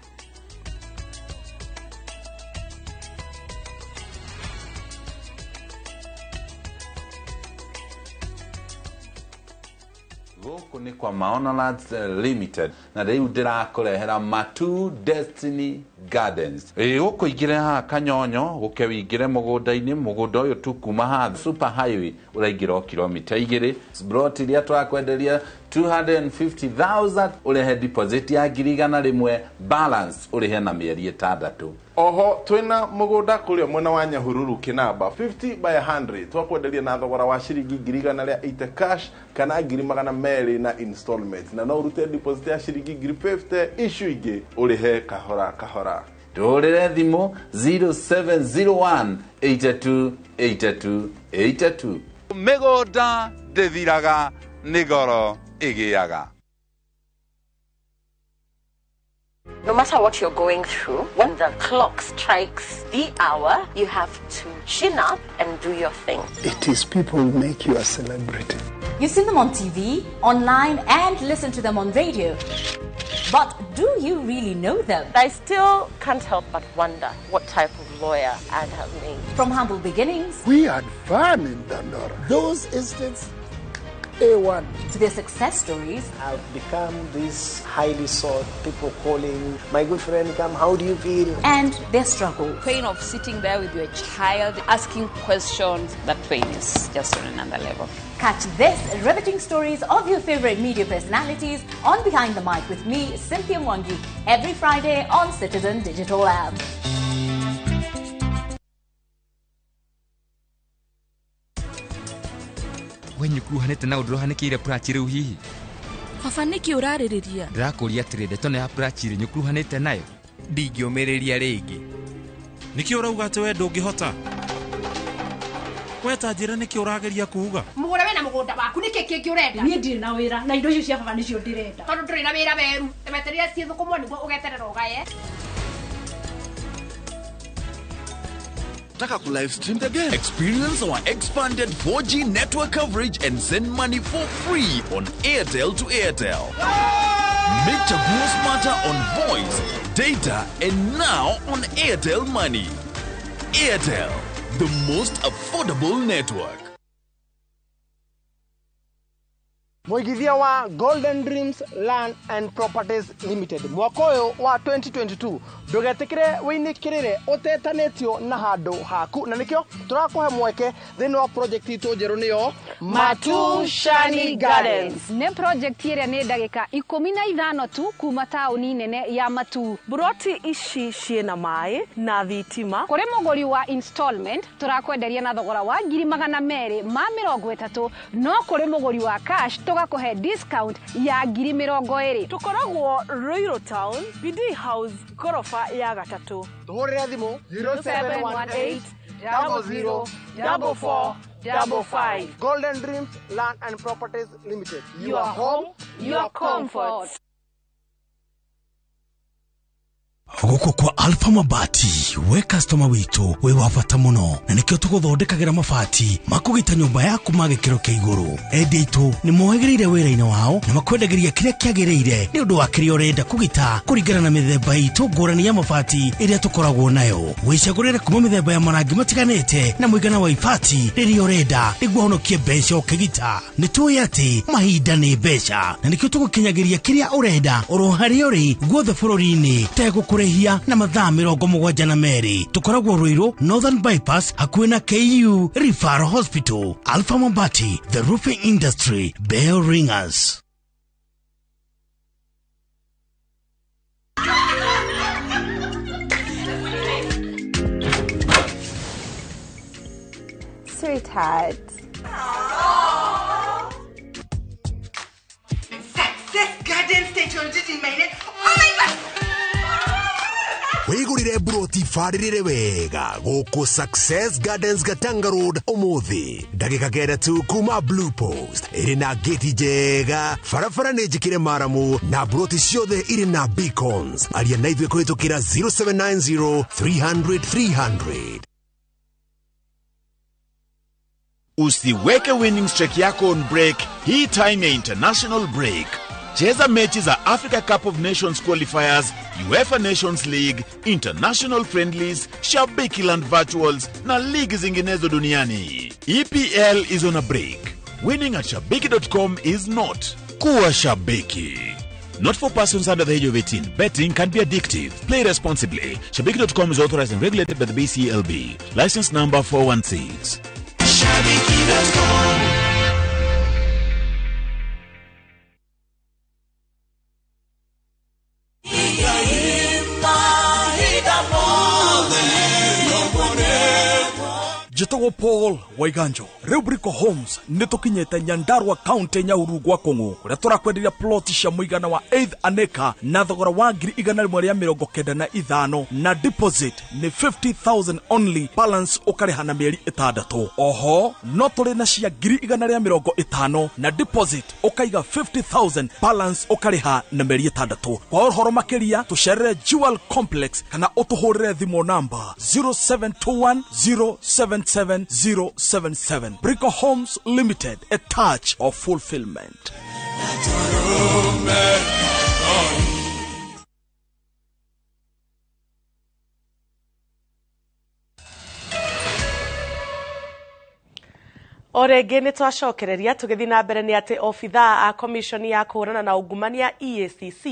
Gũkũ nĩ kwa Maona Lands Limited na rĩu ndĩrakũrehera Matu Destiny Gardens. Gũkũingĩre haha Kanyonyo gũke wĩingĩre mũgũnda-inĩ mũgũnda ũyũ tu kuma haha Super Highway ũraingĩra kilomita 2 plot iria twakwenderia 250,000 urehe deposit ya 100,000 balance urehe na mĩeri 6. Oho twina mugunda kuria mwena wa Nyahururu Kinamba 50 by 100 twakwenderia na thogora wa ciringi 180 cash kana 200 na installment na no urute deposit ya ciringi 50 issue ingi urihe kahora kahora. Ndũrĩre thimũ 0701 82 82 82. Mĩgũnda ndĩthiraga nĩ goro ĩgĩaga. No matter what you're going through, when the clock strikes the hour, you have to chin up and do your thing. It is people who make you a celebrity. You see them on TV, online, and listen to them on radio. But do you really know them? I still can't help but wonder what type of lawyer I'd have made. From humble beginnings, We had fun in Dandora. Those estates, A1. to their success stories, I've become this highly sought, people calling, my good friend, come, how do you feel? and their struggle. Pain of sitting there with your child, asking questions, that pain is just on another level. Catch this riveting stories of your favorite media personalities on Behind the Mic with me, Cynthia Mwangi, every Friday on Citizen Digital app. Wenyukuruhanite na undu ruhanikire prachi riu hihi baba niki uraririria ndirakuria atiri ndeto ya prachi ri nyukuruhanite nayo ndingiumiriria ringi niki urauga ati we ndungihota weta njira niki urageria kuuga mugura wena mugunda waku niki kingi urenda ni ndiri na wira na indo icio cia baba nicio ndirenda tondu nduri na wira weru emeteria cie thukumo niguo ugeterera ugaye. Taka ku live stream the game. Experience our expanded 4G network coverage and send money for free on Airtel to Airtel. Make Chaguo smarter on voice, data, and now on Airtel Money. Airtel, the most affordable network. Muigithia wa Golden Dreams Land and Properties Limited mwaka uyu wa 2022 ndugetikire winikirire utetanitio na handu haku na nikio turakuhe mweke thini wa project itu njeru niyo Matu Shani Gardens. Ne project iria ni ndagika 15 tu kuma tauni nene ya Matu. Buroti ici ciena mai na thitima Kuri muguri wa installment turakwenderia na thogora wa 230 no kuri muguri wa cash tugakuhe discount ya 20,000. tukoragwo Ruiru Town BD House gorofa ya gatatu tuhurire thimu 0718 004455. Golden Dreams Land and Properties Limited. Your home, your comfort. Goko kwa Alpha Mabati we customer witu we wabata muno na nikyo tuguthondekagira mabati makugita nyumba yaku magikiro kia iguru. Endi itu ni mohegereire wira-ini wao na makwendagiria kiria kiagiriire ni undu wa kiria urenda kugita kuringana na mithemba itu ngurani ya mabati iria tukoragwo nayo. Wicagurire kuma mithemba ya marangi matiganite na muigana wa ibati riria urenda niguo honokie mbeca ukigita. Ni tuwi ati mahinda ni mbeca na nikyo tugukinyagiria kiria urenda oro haria uri guothe bururi-ini tegukure na mathaa 72 tukoragwo Ruiru Northern Bypass hakuhi na KU Referral Hospital. Alpha Mabati, the roofing industry, bell ringers. Sweetheart. Success Garden Station Didi Maine. Oh my God! Wigurire broti faririre wega goko Success Gardens Gatanga Road umuthi ndagika kenda tu kuma Blue Post irina geti jega farafara nejikire maramu na broti ciothe irina beacons aria na ithwe kuhitukira 0790 300 300. Usiweke winning streak yako on break hii time ya international break. Cheza mechi za Africa Cup of Nations qualifiers, UEFA Nations League, international friendlies, Shabiki Land virtuals na ligi zinginezo duniani. EPL is on a break. Winning at shabiki.com is not. Kuwa Shabiki. Not for persons under the age of 18. Betting can be addictive. Play responsibly. Shabiki.com is authorized and regulated by the BCLB. License number 416. Shabiki.com. Jitogo Paul Waiganjo Rubrico Homes nitukinyete Nyandarua County Nyahururu gwa Kongo kuria turakwenderia plot cia muigana wa 8 aneka na thogora wa 195 na deposit ni 50,000 only, balance ukariha na mieri 6. Oho no turi na cia 150 na deposit ukaiga 50,000, balance ukariha na mieri 6. Kwa uhoro makiria tucerere Jewel Complex kana utuhurire thimo number 0721077077. Brico Homes Limited, a touch of fulfillment. Orege ni twacokereria tugithi na mbere ni ati ofitha a commission ya kuhurana na ungumania EACC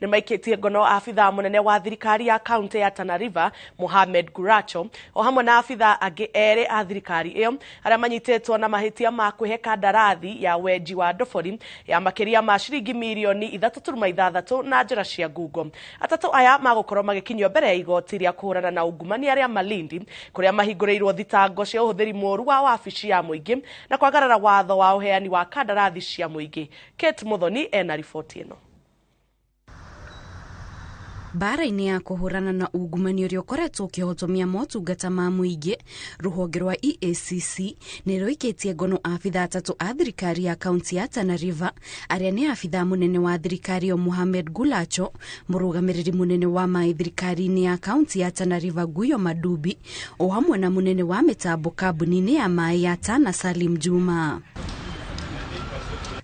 ni maikitie ngono afitha munene wa thirikari ya county ya Tana River Mohamed Guracho o hamwe na afitha angi ere a thirikari iyo aria manyitetwo na mahitia ma kwihe kandarathi ya weji wa ndobori ya makiria ma ciringi milioni 3.6 na njira cia ngungo. Atatu aya magukorwo magikinyio mbere ya igoti ria kuhurana na ungumania ria Malindi kuria mahinguriirwo thitango cia uhuthiri moru wa wabici ya muingi na kwagarara watho wa uheani wa kandarathi cia muingi. Kate Muthoni ena ripoti ino. Bara-ini ya kuhurana na ungumania uria ukoretwo ukihotomia motungata ma muingi, ruhonge rwa EACC ni ruikitie ngono afitha atatu a thirikari ya kaunti ya Tana River aria ni afitha munene wa thirikari Mohamed Gulacho, murugamiriri munene wa mai thirikari-ini ya kaunti ya Tana River Guyo Madubi, o hamwe na munene wa mitambo kambuni-ini ya mai ya Tana Salim Juma.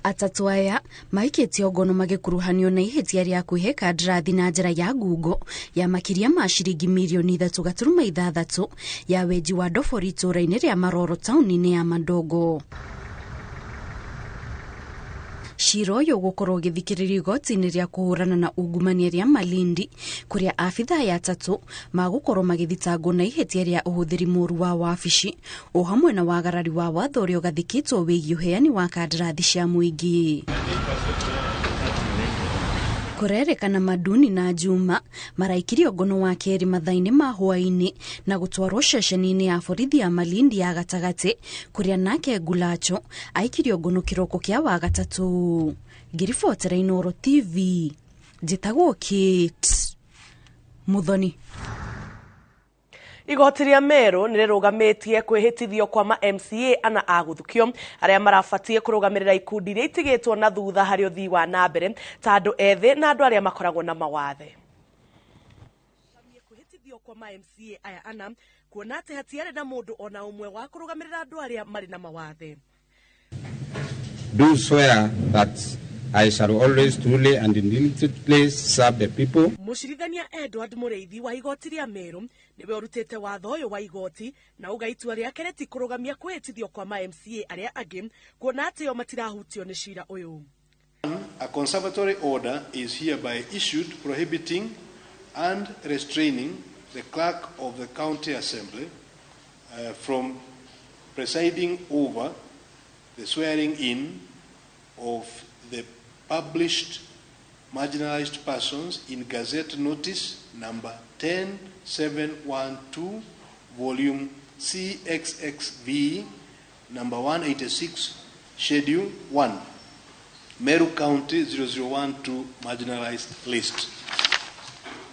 Atatu aya maiketio ngono magikuruhanio na ihetia ria kwihe kandarathi na njira ya ngungo ya makiria ma ciringi milioni 3.6 ya weji wa ndobori itũra-inĩ ria Maroro tauni-inĩ ya Madogo. Cira ũyũ gũkorwo gĩthikĩrĩrio igoti-inĩ ria kuhurana na ungumania ria Malindi kuria afitha ya atatu magũkorwo magĩthitangwo na ihetia ria ũhũthĩri mũru wa wabici o hamwe na wagarari wa watho ũrĩa ũgathĩkĩtwo wĩgiĩ ũheani wa kandarathi cia mũingĩ. Kurerekana Maduni na Juma maraikirio ngono wa keri mathaini ma hwaini na gutwarwo ceceni-ini ya borithi ya Malindi ya gatagati kuria nake Gulacho aikirio ngono kiroko kia wa gatatu. Ngiribotera Inooro TV, njitagwo Kate Muthoni. Igoti ria Meru nirirugametie kwihitithio kwa ma MCA ana aguthukio aria marafatie kurugamirira ikundi iria itigitwo na thutha hari uthii wa nambere ta andu ethi na andu aria makoragwo na mawathe. kwa ma MCA aya ana kuona ati hatiare na mundu ona umwe wa kurugamirira andu aria mari na mawathe. Do swear that I shall always truly and unlimitedly serve the people. Mushirithania Edward Mureithi wa igoti ria Meru niwe urutite watho uyu wa igoti na ugaitua riake reti kurugamia kwetithio kwa ma MCA aria angi kuona ati yo matirahutio ni shira uyu. A conservatory order is hereby issued prohibiting and restraining the clerk of the county assembly from presiding over the swearing in of the published marginalized persons in Gazette Notice number 10712, volume CXXV number 186, schedule 1, Meru County 0012 marginalized list.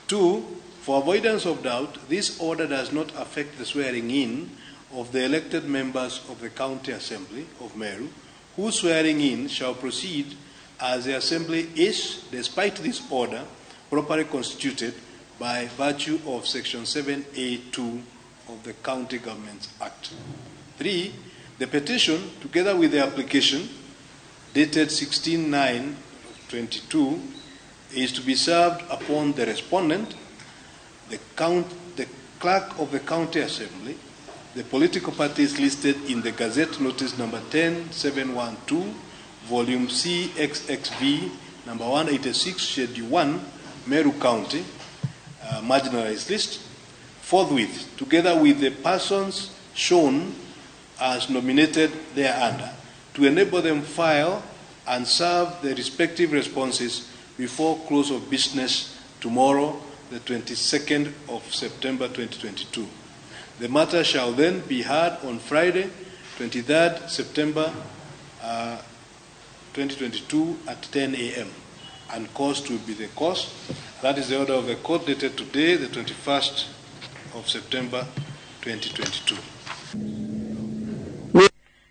2. For avoidance of doubt, this order does not affect the swearing in of the elected members of the County Assembly of Meru, whose swearing in shall proceed as the Assembly is, despite this order, properly constituted by virtue of Section 7A2 of the County Governments Act. 3. The petition, together with the application, dated 16/9/22, is to be served upon the respondent, the clerk of the County Assembly, the political parties listed in the Gazette Notice number 10712, volume CXXV number 186, schedule 1, Meru County, marginalized list, forthwith, together with the persons shown as nominated thereunder, to enable them file and serve the respective responses before close of business tomorrow, the 22nd of September 2022. The matter shall then be heard on Friday, 23rd September 2022 at 10 a.m. and cost will be the cost. That is the order of the court dated today, the 21st of September 2022.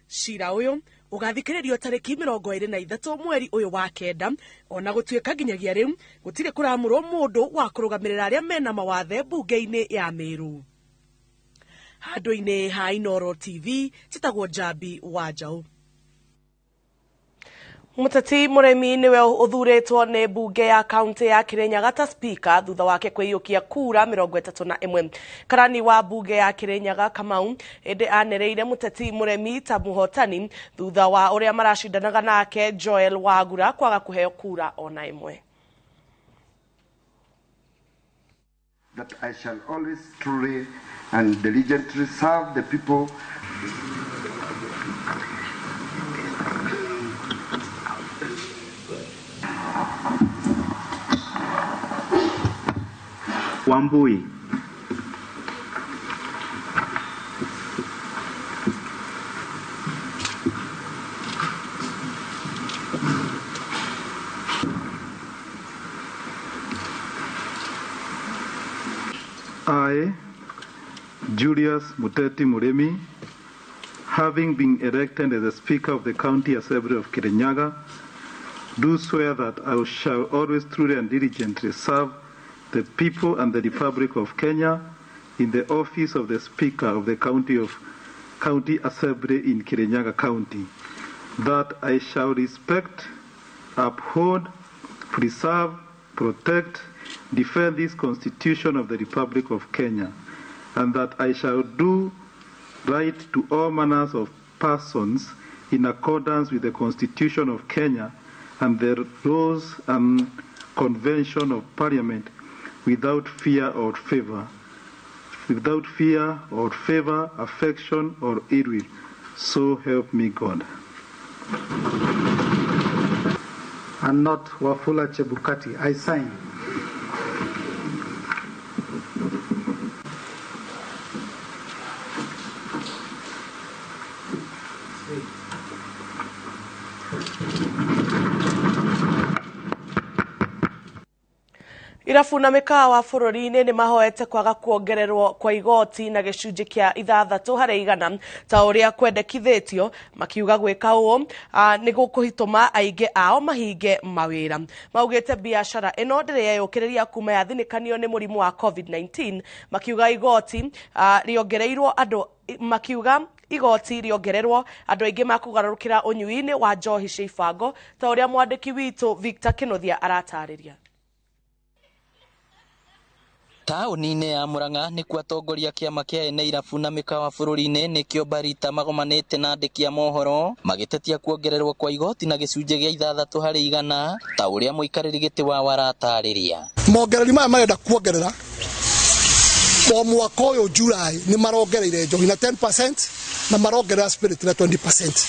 Shira uyu ugathikiririo tariki 23 mweri uyu wa kenda ona gutuika nginyagia riu gutire kuramurwo mundu wa kurugamirira aria mena mawathe bunge-ini ya Meru. Handu-ini ha Inooro TV titagwo Jabi Wajau. Muteti Muremi niwe uthuritwo ni bunge ya kaunti ya Kirinyaga ta speaker thutha wake kwiyukia kura 31. Karani wa bunge ya Kirinyaga Kamau ende anereire Muteti Muremi ta muhotani thutha wa uria marashindanaga nake Joel Wagura kwaga kuheo kura ona imwe. That I shall always truly and diligently serve the people Wambui. I, Julius Muteti Muremi, having been elected as the Speaker of the County Assembly of Kirinyaga, do swear that I shall always truly and diligently serve the people and the Republic of Kenya in the office of the Speaker of the County Assembly in Kirinyaga County, that I shall respect, uphold, preserve, protect, defend this Constitution of the Republic of Kenya, and that I shall do right to all manners of persons in accordance with the Constitution of Kenya and the laws and convention of Parliament without fear or favor, affection or ill will. So help me God. And not Wafula Chebukati. I sign. Irabu na mĩkawa bũrũri-inĩ nĩ mahoete kwaga kuongererwo kwa igoti na gĩcunjĩ kĩa 6% ta ũrĩa kwendekithĩtio, makiuga gwĩka ũũ nĩ gũkũhitũma aingĩ ao mahinge mawĩra. Maugĩte biacara ĩno ndĩreyũkĩrĩria kuma yathinĩkanio nĩ mũrimũ wa COVID-19, makiuga igoti rĩongereirwo andũ andũ aingĩ makũgarũrũkĩra ũnyui-inĩ wa njohi cia ibango ta ũrĩa mwandĩki witũ Victor Kĩnuthia aratarĩria. Taũni-inĩ ya Murang'a nĩkuo atongoria kĩama kĩa ene irabu na mĩkawa bũrũri-inĩ nĩkĩo Barita magomanĩte na andĩki a mohoro magĩtetia kuongererwo kwa igoti na gĩcunjĩ gĩa 6% ta ũrĩa mũikarĩri gĩtĩ wao aratarĩria. Mongereri maya marenda kuongerera o mwaka ũyũ July nĩ marongereire njohi na 10% na marongerera spirit na 20%.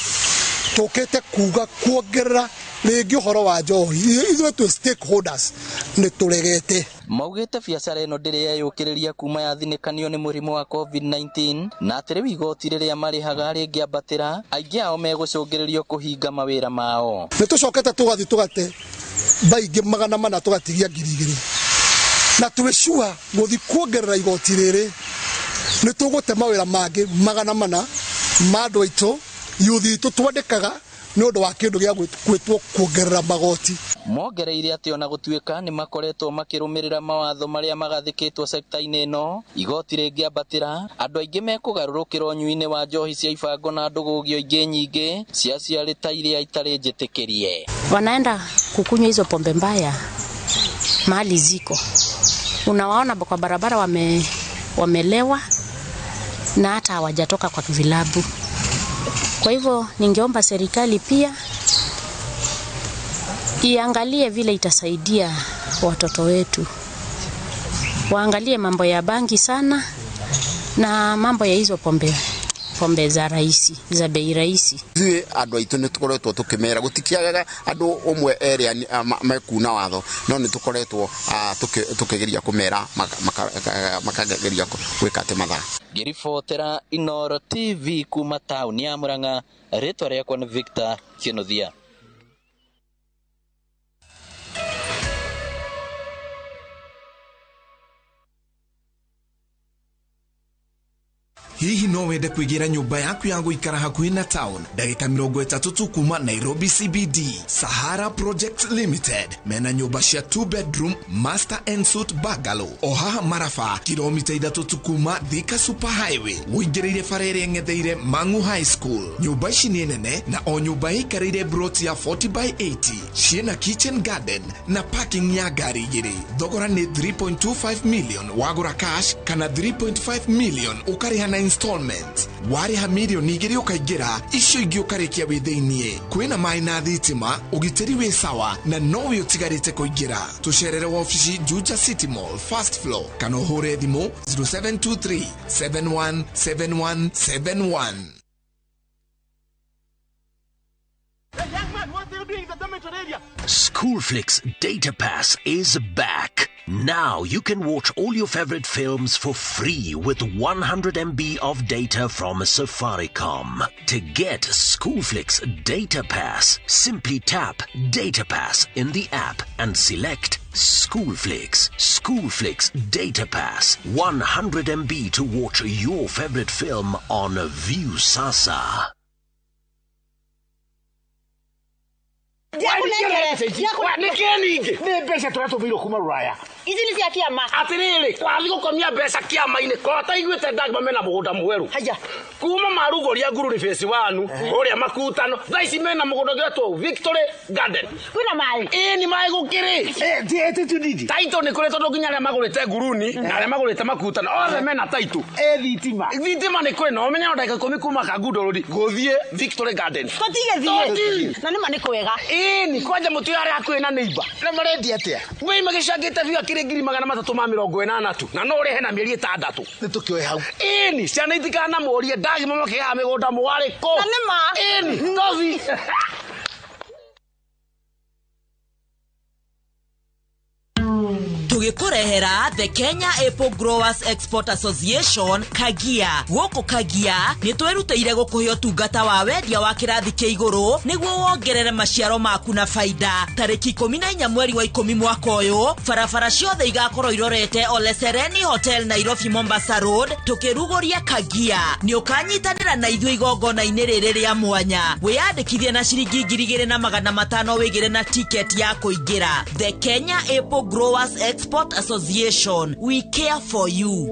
Tũkĩte kuga kuongerera rĩngĩ ũhoro wa njohi ithuĩ twĩ stakeholders nĩ tũregete. Maugĩte biacara ĩno ndĩreyũkĩrĩria kuma yathinĩkanio nĩ mũrimũ wa COVID-19 na atĩ rĩu igoti rĩrĩa marĩhaga rĩngĩambatĩra aingĩ ao megũcũngĩrĩrio kũhinga mawĩra mao. Nĩ tũcokete tũgathiĩ tũgate baingĩ 400 tũgatigia 2,000 na twĩcua gũthiĩ kuongerera igoti rĩrĩ nĩ tũgũte mawĩra mangĩ 400 ma andũ aitũ yuthi itũ twandĩkaga nĩ ũndũ wa kĩndũ gĩa gwĩtwo kuongerera magoti. Mongereire atĩ ona gũtuĩka nĩ makoretwo makĩrũmĩrĩra mawatho marĩa magathĩkĩtwo sekta-inĩ ĩno, igoti rĩngĩambatĩra andũ aingĩ mekũgarũrũkĩra ũnyui-inĩ wa njohi cia ibango na ndũgũgio ingĩ nyingĩ ciaciarĩ ta iria itarĩ njĩtĩkĩrie. Wanaenda kukunywa hizo pombe mbaya mahali ziko, unawaona kwa barabara wamelewa na hata hawajatoka kwa vilabu. Kwa hivyo ningeomba serikali pia iangalie vile itasaidia watoto wetu. Waangalie mambo ya bangi sana na mambo ya hizo pombe za rahisi, za bei rahisi. Ithuĩ andũ aitũ nĩ tũkoretwo tũkĩmera gũtikiagaga andũ ũmwe area mekuna watho, no nĩ tũkoretwo tũkĩgeria kũmera makageria gwĩka atĩ mathaa. Ngĩribotera Inooro TV kuma taũni ya Murang'a, rĩtwa rĩakwa nĩ Victor Kĩnuthia. Hihi no wende kwĩgira nyũmba yaku ya gũikara hakuhĩ na town ndagĩka 30 tu kuma Nairobi CBD? Sahara Project Limited mena nyũmba cia 2 bedroom master and suite bungalow o haha Maraba, kilomita 3 tu kuma Thika Super Highway wũingĩrĩire bara ĩrĩa ng'etheire Mang'u High School. Nyũmba ici nĩ nene na o nyũmba ĩikarĩire broti ya 40x80, ciĩna kitchen garden na parking ya ngari igĩrĩ. Thogora nĩ 3.25 million wagũra cash kana 3.5 million ũkarĩha na installment. Warĩha mirioni 2 ũkaingĩra, icio ingĩ ũkarĩkia wĩ thĩiniĩ. Kwĩna maĩ na thitima, ũgitĩri wĩ sawa na nowe ũtigarĩte kũingĩra. Tũcerere wabici Juja City Mall first floor kana ũhũre thimũ 0723 717171. Schoolflix Data Pass is back. Now you can watch all your favorite films for free with 100 MB of data from Safaricom. To get Schoolflix Data Pass, simply tap Data Pass in the app and select Schoolflix. Schoolflix Data Pass. 100 MB to watch your favorite film on View Sasa. Nĩ mbeca tũratũmĩirwo kuma Rũraya. Ici nĩ cia kĩama. Atĩrĩrĩ, twathiĩ gũkomia mbeca kĩama-inĩ, kota iguĩte ndagima mena mũgũnda mwerũ. Haya. Kuma Marugũria Nguru Phase 1, ũrĩa Makutano, thaa ici mena mũgũnda ũgetwo Victory Garden. Kwĩna maĩ. Nĩ maĩ gũkĩrĩ. Tiĩtĩtu ndidi. Taito nĩ kũrĩ tondũ nginya arĩa magũrĩte Nguruni na arĩa magũrĩte Makutano, othe mena taito. Thitima. Thitima nĩ kwĩ, no ũmenya no ndagĩka 10 kuma Kangundo Road gũthiĩ Victory Garden. Tũtigĩthiĩ. Na nĩma nĩ kwega. Nĩ kwanja mũtũ yarĩ hakuhĩ na neighbor. Na marendia atĩa? Wĩ magĩcangĩte biũ akĩrĩ 380 na no ũrĩhe na mĩeri 6. Nĩ tũkĩoe hau. Ciana itikana mũrie ndagima makĩhaha mĩgũnda mwarĩko. Na nĩma. Tothi. tugikurehera the Kenya Apple Growers Export Association Kagia. Goko Kagia ni tweruteire gukuhe utungata wa wendia wa kirathi kia iguru niguo wongerere maciaro maku na faida. Tariki 14 mweri wa 10 mwaka uyu farafara ciothe igakorwo irorete Ole Sereni Hotel Nairobi Mombasa Road tukiruguria Kagia. Ni ukanyitanira na ithuĩ igongona-inĩ rĩrĩ rĩa mwanya. Wiyandĩkithie na ciringi 2,500 wigire na ticket ya kuingira. The Kenya Apple Growers Export Association, we care for you.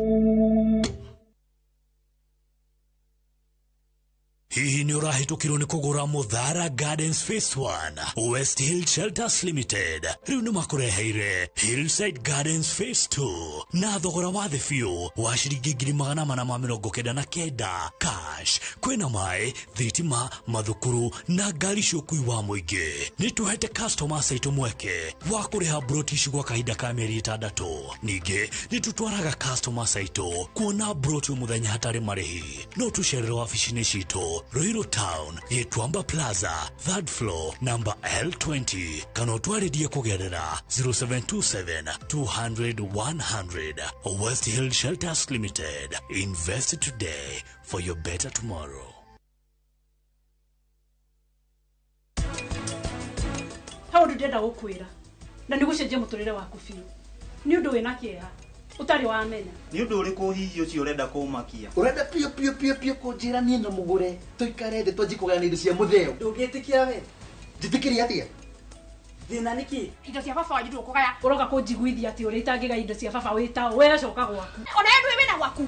Hihi ni urahitukirwo ni kugura Muthara Gardens Phase 1 West Hill Shelters Limited. Riu ni makureheire Hillside Gardens Phase 2 na thogora wa thĩ biũ wa ciringi 499 cash. Kwĩna mai, thitima, mathukuru na ngari cia ũkui wa mũingĩ. Nĩ tuhete customers aitũ mweke wa kũrĩha broti ici gwa kahinda ka mĩeri 6. Ningĩ nĩ tutwaraga customers aitũ kuona broti mũthenya hatarĩ marĩhi. No tucerere wabici-inĩ citũ Ruiru Town, Yetwamba Plaza, 3rd floor, number L20. Kana utwaridie kugerera 0727-200-100. West Hill Shelters Limited. Invest today for your better tomorrow. How do you ukwira? Na nigucenjia muturire waku biũ. Ni undu wina kieha. Utari wa amenya. Ni undu uriku hihi ucio urenda kumakia. Urenda pio kunjira nie no mugure. Tuikare ndi twanji kugana indo cia mutheo. Ndungitikia we. Njitikiria atia? Thina niki? Indo cia baba wanyu ndukugaya. Uroka kunjiguithia ati uri tangiga indo cia baba witao. We coka gwaku. Ona ndu wina gwaku.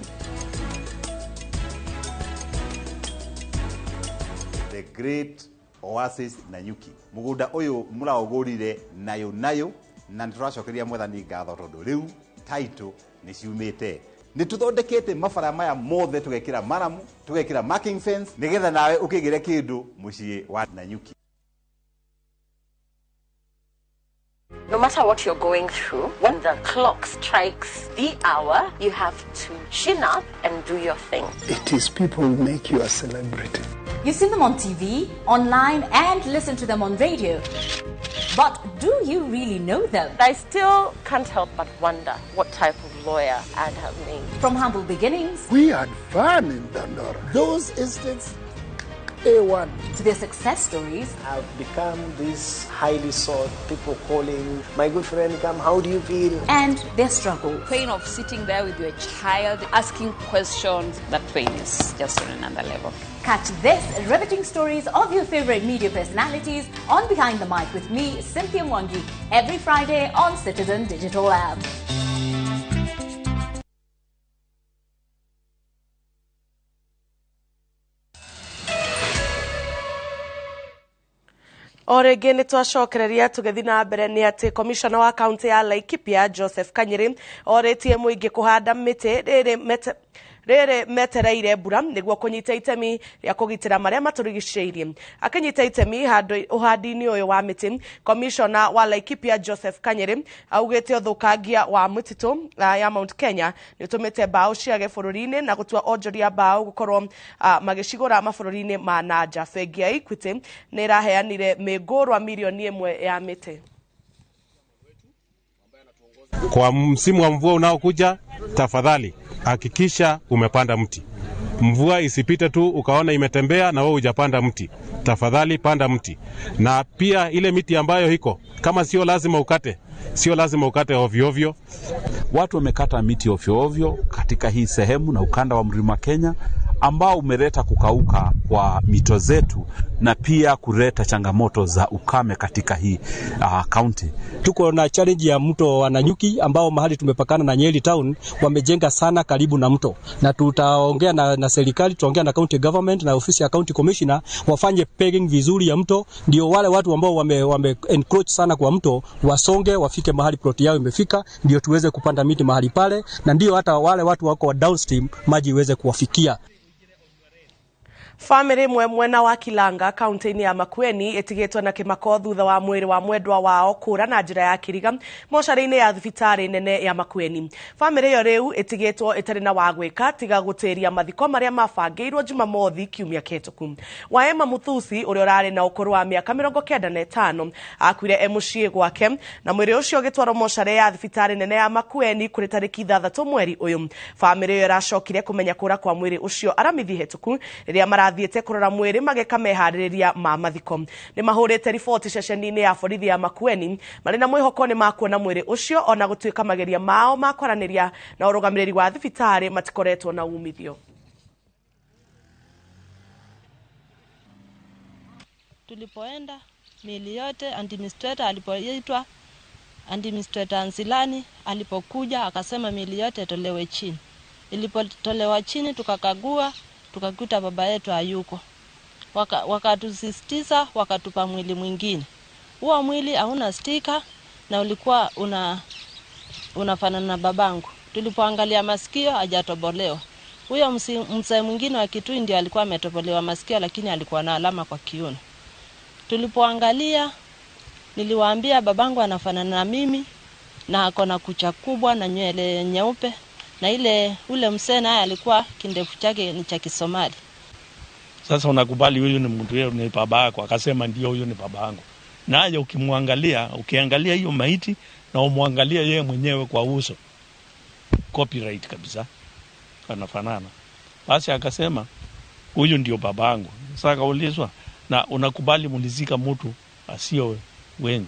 The great oasis Nanyuki. Mugunda uyu muraugurire nayo na nituracokeria mwathani ngatho tondu riu title ni ciumite. Ni tuthondekete mabara maya mothe tugekira maramu, tugekira marking fence nigetha nawe ukigire kindu mucii wa Nanyuki. No matter what you're going through, when the clock strikes the hour, you have to chin up and do your thing. It is people who make you a celebrity. You see them on TV, online, and listen to them on radio. But do you really know them? I still can't help but wonder what type of lawyer I'd have made. From humble beginnings, we had fun in Dandora. Those instances, A1. To their success stories. I've become this highly sought, people calling, my good friend, come, how do you feel? And their struggles. Pain of sitting there with your child, asking questions, that pain is just on another level. Catch this riveting stories of your favorite media personalities on Behind the Mic with me, Cynthia Mwangi, every Friday on Citizen Digital App. Orege ni twacokereria tugethi na mbere ni ati commissioner wa county ya Laikipia Joseph Kanyiri oretie muingi kuhanda miti rere metereire mbura niguo kunyita itemi ria kugitira maria maturigiceirie. Akanyita itemi uhandi-ini uyu wa miti, commissioner wa Laikipia Joseph Kanyiri augite uthukangia wa mititu ya Mount Kenya ni utumite mbao ciage bururi-ini na gutua onjoria mbao gukorwo magicigura mabururi-ini ma nanja. Bengi ya Equity ni iraheanire mĩngũrwa milioni 1 ya miti. Kwa msimu wa mvua unaokuja, tafadhali hakikisha umepanda mti. Mvua isipite tu ukaona imetembea na wewe hujapanda mti. Tafadhali panda mti. Na pia ile miti ambayo iko, kama sio lazima ukate ovyo ovyo. Watu wamekata miti ovyo ovyo katika hii sehemu na ukanda wa Mlima Kenya, ambao umeleta kukauka kwa mito zetu na pia kuleta changamoto za ukame katika hii county. Tuko na challenge ya mto wa Nanyuki ambao mahali tumepakana na Nyeri town wamejenga sana karibu na mto, na tutaongea na serikali, tutaongea na county government na ofisi ya county commissioner wafanye pegging vizuri ya mto, ndio wale watu ambao wame encroach sana kwa mto wasonge wafike mahali plot yao imefika, ndio tuweze kupanda miti mahali pale, na ndio hata wale watu wako downstream maji iweze kuwafikia. Family mwena wa Kilanga kaunti-ini ya Makueni itigitwo na kimako thutha wa mwiri wa mwendwa wao kura na njira ya kiriga mocarĩ-inĩ ya thibitari nene ya Makueni. Family yo riu itigitwo itari na wagwika tiga gutiria mathiko maria mabangĩirwo Jumamothi kiumia kĩhĩtũku. Waema Muthusi uria urari na ukuru wa miaka 95 akuire muciĩ gwake na mwiri ucio ũgĩtwarwo mocarĩ ya thibitari nene ya Makueni kuri tariki 3 mweri uyu. Family yo iracokire kumenya kura kwa mwiri ucio aramithi hĩtũku rĩrĩa marathiĩte kurora mwĩrĩ magĩka meharĩrĩria ma mathiko. Nĩ mahũrĩte riboti ceceni-inĩ ya borithi ya Makueni marĩ na mwĩhoko nĩ makuona mwĩrĩ ucio ona gũtuĩka mageria mao ma kwaranĩria na ũrũgamĩrĩri wa thibitarĩ matikoretwo na umithio. Tulipoenda miili yote, administrator alipoitwa, administrator Anzilani alipokuja akasema miili yote tolewe chini. Ilipotolewa chini tukakagua, tukakuta baba yetu hayuko. Wakatusisitiza wakatupa mwili mwingine. Huo mwili hauna stika na ulikuwa unafanana na babangu. Tulipoangalia masikio hajatobolewa. Huyo mzee mwingine wa Kitui ndio alikuwa ametobolewa masikio lakini alikuwa na alama kwa kiuno. Tulipoangalia niliwaambia babangu anafanana na mimi na ako na kucha kubwa na nywele nyeupe na ule mzee naye alikuwa kindefu chake ni cha Kisomali. Sasa unakubali huyu ni mtu yeye ni baba yako? Akasema ndio huyu ni baba yangu. Naye ukiangalia hiyo maiti na umwangalia yeye mwenyewe kwa uso, copyright kabisa anafanana. Basi akasema huyu ndio baba yangu. Sasa kaulizwa, na unakubali mulizika mtu asio wengi,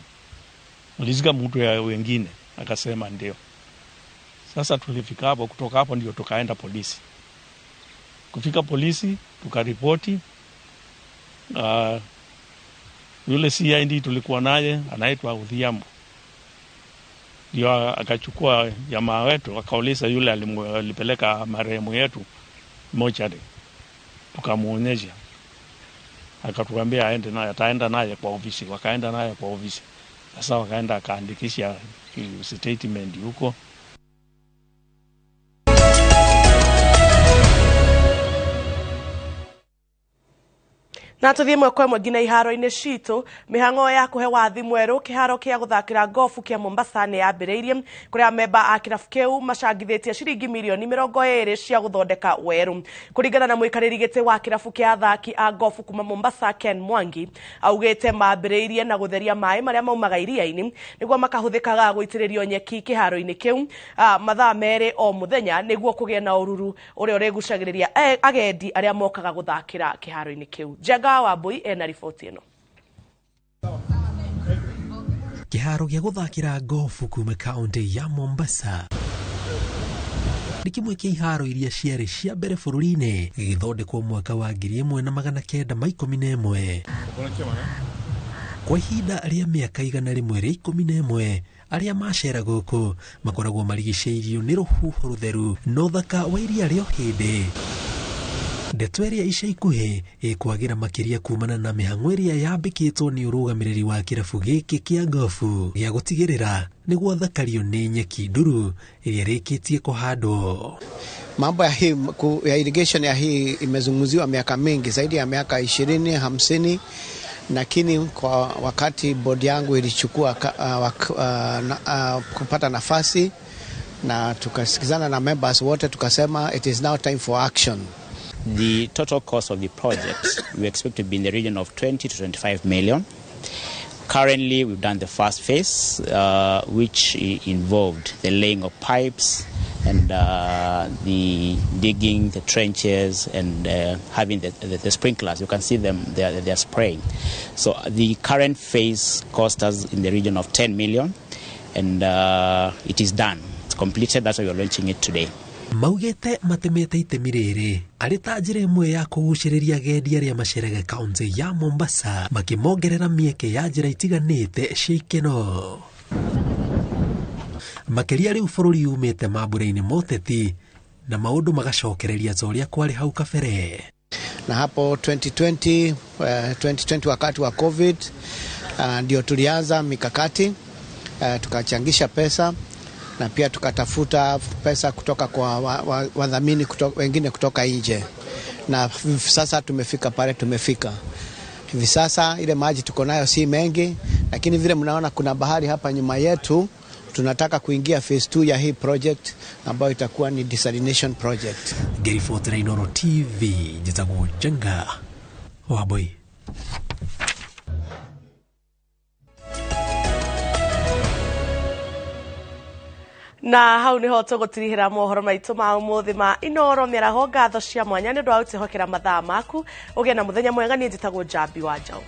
mulizika mtu ya wengine? Akasema ndio. Sasa tulifika hapo, kutoka hapo ndio tukaenda polisi. Kufika polisi tukaripoti. Yule CID tulikuwa naye anaitwa Udhiambo, ndio akachukua jamaa wetu akauliza yule alipeleka marehemu yetu mochari, tukamuonyesha, akatuambia aende naye, ataenda naye kwa ofisi. Wakaenda naye kwa ofisi. Sasa wakaenda akaandikisha statement huko. Na tuthie mweko mwe ngina iharo-inĩ citũ, mĩhang'o ya kũhe wathi mwerũ kĩharo kĩa gũthakĩra gofu kĩa Mombasa nĩ yambĩrĩirie, kũrĩa memba a kĩrabu kĩu macangithĩtie ciringi milioni 20 cia gũthondeka werũ. Kũringana na mũikarĩri gĩtĩ wa kĩrabu kĩa athaki a gofu kuma Mombasa Ken Mwangi, augĩte mambĩrĩirie na gũtheria maĩ marĩa maumaga iria-inĩ nĩguo makahũthĩkaga gũitĩrĩrio nyeki kĩharo-inĩ kĩu mathaa merĩ o mũthenya nĩguo kũgĩe na ũruru ũrĩa ũrĩgucagĩrĩria agendi arĩa mokaga gũthakĩra kĩharo-inĩ kĩu. Wabui ena riboti ĩno. Kĩharo gĩa gũthakĩra gofu kuma kaunti ya Mombasa nĩ kĩmwe kĩa iharo iria ciarĩ cia mbere bũrũri-inĩ gĩgĩthondekwo mwaka wa 1911. Kwa ihinda rĩa mĩaka 111 arĩa macera gũkũ makoragwo marigicĩirio nĩ rũhuho rũtheru na ũthaka wa iria rĩa hĩndĩ. Ndeto ĩrĩa ica ikuhĩ ĩkwagĩra makĩria kumana na mĩhang'o ĩrĩa yambĩkĩtwo nĩ ũrũgamĩrĩri wa kĩrabu gĩkĩ kĩa gofu gĩa gũtigĩrĩra nĩ gwathakario nĩ nyeki nduru ĩrĩa rĩkĩtie kũhandwo. Mambo ya irrigation ya hii imezungumziwa miaka mingi, zaidi ya miaka 20-50, lakini kwa wakati bodi yangu ilichukua kupata nafasi na tukasikizana na members wote, tukasema it is now time for action. The total cost of the project we expect to be in the region of 20 to 25 million. Currently, we've done the first phase, which involved the laying of pipes and the digging the trenches and having the sprinklers. You can see them; they are spraying. So the current phase cost us in the region of 10 million, and it is done. It's completed. That's why we're launching it today. Maugete matemete itemi rĩrĩ arĩ ta njĩra ĩmwe ya kũgucĩrĩria agendi arĩa maceraga kaunti ya Mombasa makĩmongerera mĩeke ya njĩra itiganĩte cia ikeno. Makĩria rĩu bũrũri umĩte mambũra-inĩ moteti na maũndũ magacokereria ta ũrĩa kwarĩ hau kabere. Na hapo 2020 wakati wa COVID ndio tulianza mikakati, tukachangisha pesa na pia tukatafuta pesa kutoka kwa wadhamini wengine kutoka nje. na sasa tumefika pale tumefika. Hivi sasa ile maji tuko nayo si mengi, lakini vile mnaona kuna bahari hapa nyuma yetu. Tunataka kuingia phase 2 ya hii project ambayo itakuwa ni desalination project. Gerifoti na Inooro TV jitago jenga waboi. Na hau niho tugutirihira mohoro maitu ma umuthi ma Inooro Miaraho. Ngatho cia mwanya ni ndwa utihokera mathaa maku. Ugie na muthenya mwega. Ni njitagwo Jambi wa Njau.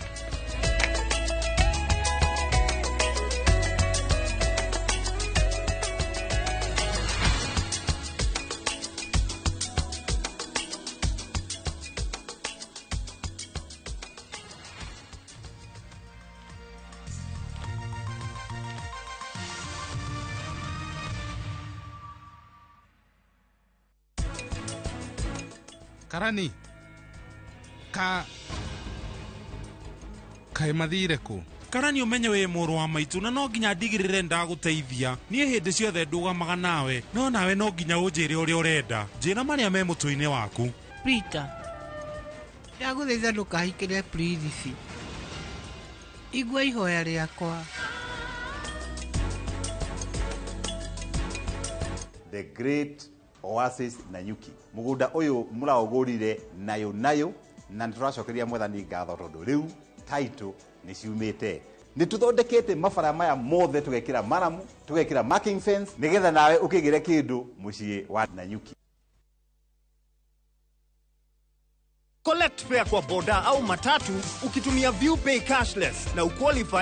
Karani kae mathire ku Karani umenye we muru wa maitu na no nginya ndigirire ndaguteithia nie hindi ciothe ndugamaga nawe no nawe no nginya unjire uria urenda njira maria me mutuini waku. Peter ndaguthaitha ndukahikire please igua ihoya riakwa. The Great Oasis Nanyuki mugunda uyu muraugurire nayo na turacokeria mwathani ngatho tondu riu title ni ciumite ni tuthondekete mabara maya mothe tugekira maramu tugekira marking fence nigetha nawe ukigire kindu mucii wa Nanyuki. Collect fare kwa boda au matatu ukitumia ViewPay cashless na uqualify